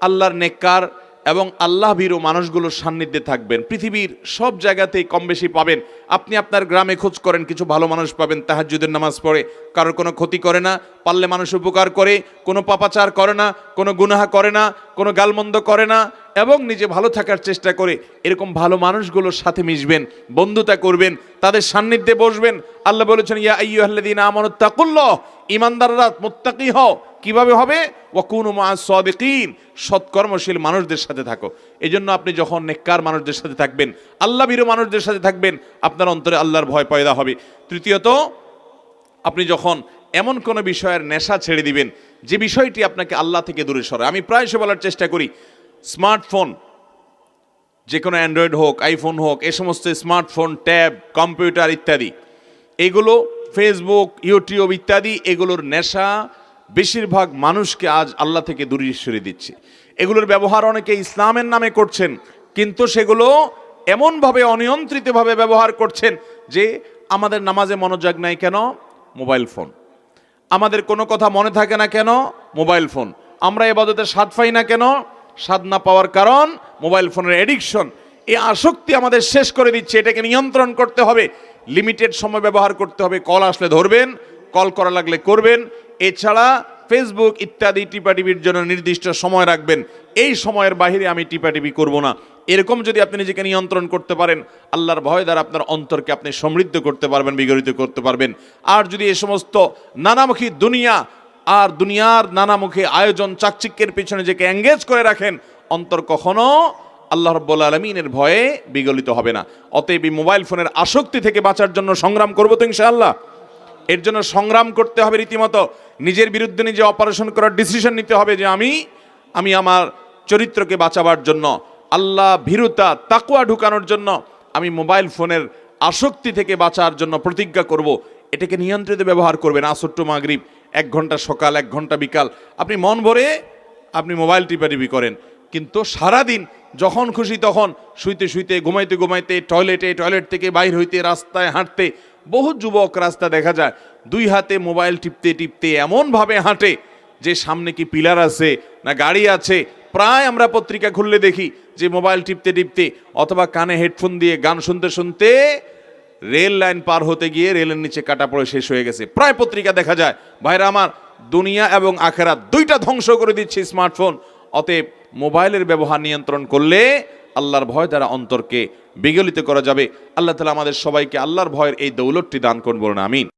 আল্লাহর নেককার এবং আল্লাহ ভীরু মানুষগুলোর সান্নিধ্যে থাকবেন। পৃথিবীর সব জায়গাতেই কম বেশি পাবেন। আপনি আপনার গ্রামে খোঁজ করেন, কিছু ভালো মানুষ পাবেন, তাহাজ্জুদের নামাজ পড়ে, কারোর কোনো ক্ষতি করে না, পারলে মানুষ উপকার করে, কোনো পাপাচার করে না, কোনো গুনাহ করে না, কোনো গালমন্দ করে না, এবং নিজে ভালো থাকার চেষ্টা করে। এরকম ভালো মানুষগুলোর সাথে মিশবেন, বন্ধুতা করবেন, তাদের সান্নিধ্যে বসবেন। আল্লাহ বলেছেন, ইয়া আইয়ুহাল্লাযীনা আমানুত্তাকুল্লাহ, ঈমানদাররা মুত্তাকি হও। কিভাবে হবে? ওয়াকুনু মা'আস সাদিকিন, সৎকর্মশীল মানুষদের সাথে থাকো। এজন্য আপনি যখন নেককার মানুষদের সাথে থাকবেন, আল্লাহ ভীরু মানুষদের সাথে থাকবেন, আপনার অন্তরে আল্লাহর ভয় পয়দা হবে। তৃতীয়ত, আপনি যখন এমন কোনো বিষয়ের নেশা ছেড়ে দিবেন যে বিষয়টি আপনাকে আল্লাহ থেকে দূরে সরায়। আমি প্রায়শই বলার চেষ্টা করি, স্মার্টফোন, যে কোনো অ্যান্ড্রয়েড হোক, আইফোন হোক, এ সমস্ত স্মার্টফোন, ট্যাব, কম্পিউটার ইত্যাদি, এগুলো, ফেসবুক, ইউটিউব ইত্যাদি, এগুলোর নেশা বেশিরভাগ মানুষকে আজ আল্লাহ থেকে দূরে সরিয়ে দিচ্ছে। এগুলোর ব্যবহার অনেকে ইসলামের নামে করছেন, কিন্তু সেগুলো এমনভাবে অনিয়ন্ত্রিতভাবে ব্যবহার করছেন যে আমাদের নামাজে মনোযোগ নাই কেন? Mobile phone. আমাদের কোনো কথা মনে থাকে না কেন? Mobile phone. আমরা ইবাদতে স্বাদ পাই না কেন? স্বাদ না পাওয়ার কারণ মোবাইল ফোনের এডিকশন। এই আসক্তি আমাদের শেষ করে দিচ্ছে। এটাকে নিয়ন্ত্রণ করতে হবে, লিমিটেড সময় ব্যবহার করতে হবে। কল আসলে ধরবেন, কল করা লাগলে করবেন। এছাড়া ফেসবুক ইত্যাদি টিপাটিপির জন্য নির্দিষ্ট সময় রাখবেন, এই সময়ের বাইরে আমি টিপাটিপি করব না। এরকম যদি আপনি নিজেকে নিয়ন্ত্রণ করতে পারেন, আল্লাহর ভয় দ্বারা আপনার অন্তরকে আপনি সমৃদ্ধ করতে পারবেন, বিগলিত করতে পারবেন। আর যদি এই সমস্ত নানামুখী দুনিয়া আর দুনিয়ার নানামুখী আয়োজন, চাকচিক্যের পিছনে নিজেকে এঙ্গেজ করে রাখেন, অন্তর কখনো আল্লাহ রাব্বুল আলামিনের ভয়ে বিগলিত হবে না। অতএব এই মোবাইল ফোনের আসক্তি থেকে বাঁচার জন্য সংগ্রাম করব তো ইনশাআল্লাহ। এর জন্য সংগ্রাম করতে হবে রীতিমতো। নিজের বিরুদ্ধে নিজে অপারেশন করার ডিসিশন নিতে হবে যে আমি আমার চরিত্রকে বাঁচাবার জন্য, আল্লাহ ভীরুতা, তাকওয়া ঢুকানোর জন্য, আমি মোবাইল ফোনের আসক্তি থেকে বাঁচার জন্য প্রতিজ্ঞা করব। এটাকে নিয়ন্ত্রিত ব্যবহার করবেন। আসর টু মাগরিব, 1 ঘন্টা সকাল, 1 ঘন্টা বিকাল, আপনি মন ভরে আপনি মোবাইল টিপাটিপি করেন। কিন্তু সারাদিন যখন খুশি তখন, শুইতে শুইতে, ঘুমাইতে ঘুমাইতে, টয়লেট থেকে বাইর হইতে, রাস্তায় হাঁটতে, বহু যুবক রাস্তা দেখা যায় 2 হাতে মোবাইল টিপতে টিপতে এমনভাবে হাঁটে যে সামনে কি পিলার আছে না গাড়ি আছে। প্রায় আমরা পত্রিকা খুললে দেখি যে মোবাইল টিপতে টিপতে অথবা কানে হেডফোন দিয়ে গান শুনতে শুনতে রেল লাইন পার হতে গিয়ে রেলের নিচে কাটা পড়ে শেষ হয়ে গেছে। প্রায় পত্রিকা দেখা যায়। ভাইরা আমার, দুনিয়া এবং আখেরাত দুইটা ধ্বংস করে দিচ্ছে স্মার্টফোন। অতএব মোবাইলের ব্যবহার নিয়ন্ত্রণ করলে আল্লাহর ভয় দ্বারা অন্তরকে বিগলিত করা যাবে। আল্লাহ তাআলা আমাদের সবাইকে আল্লাহর ভয়ের এই দৌলতটি দান করুন, বলুন আমিন।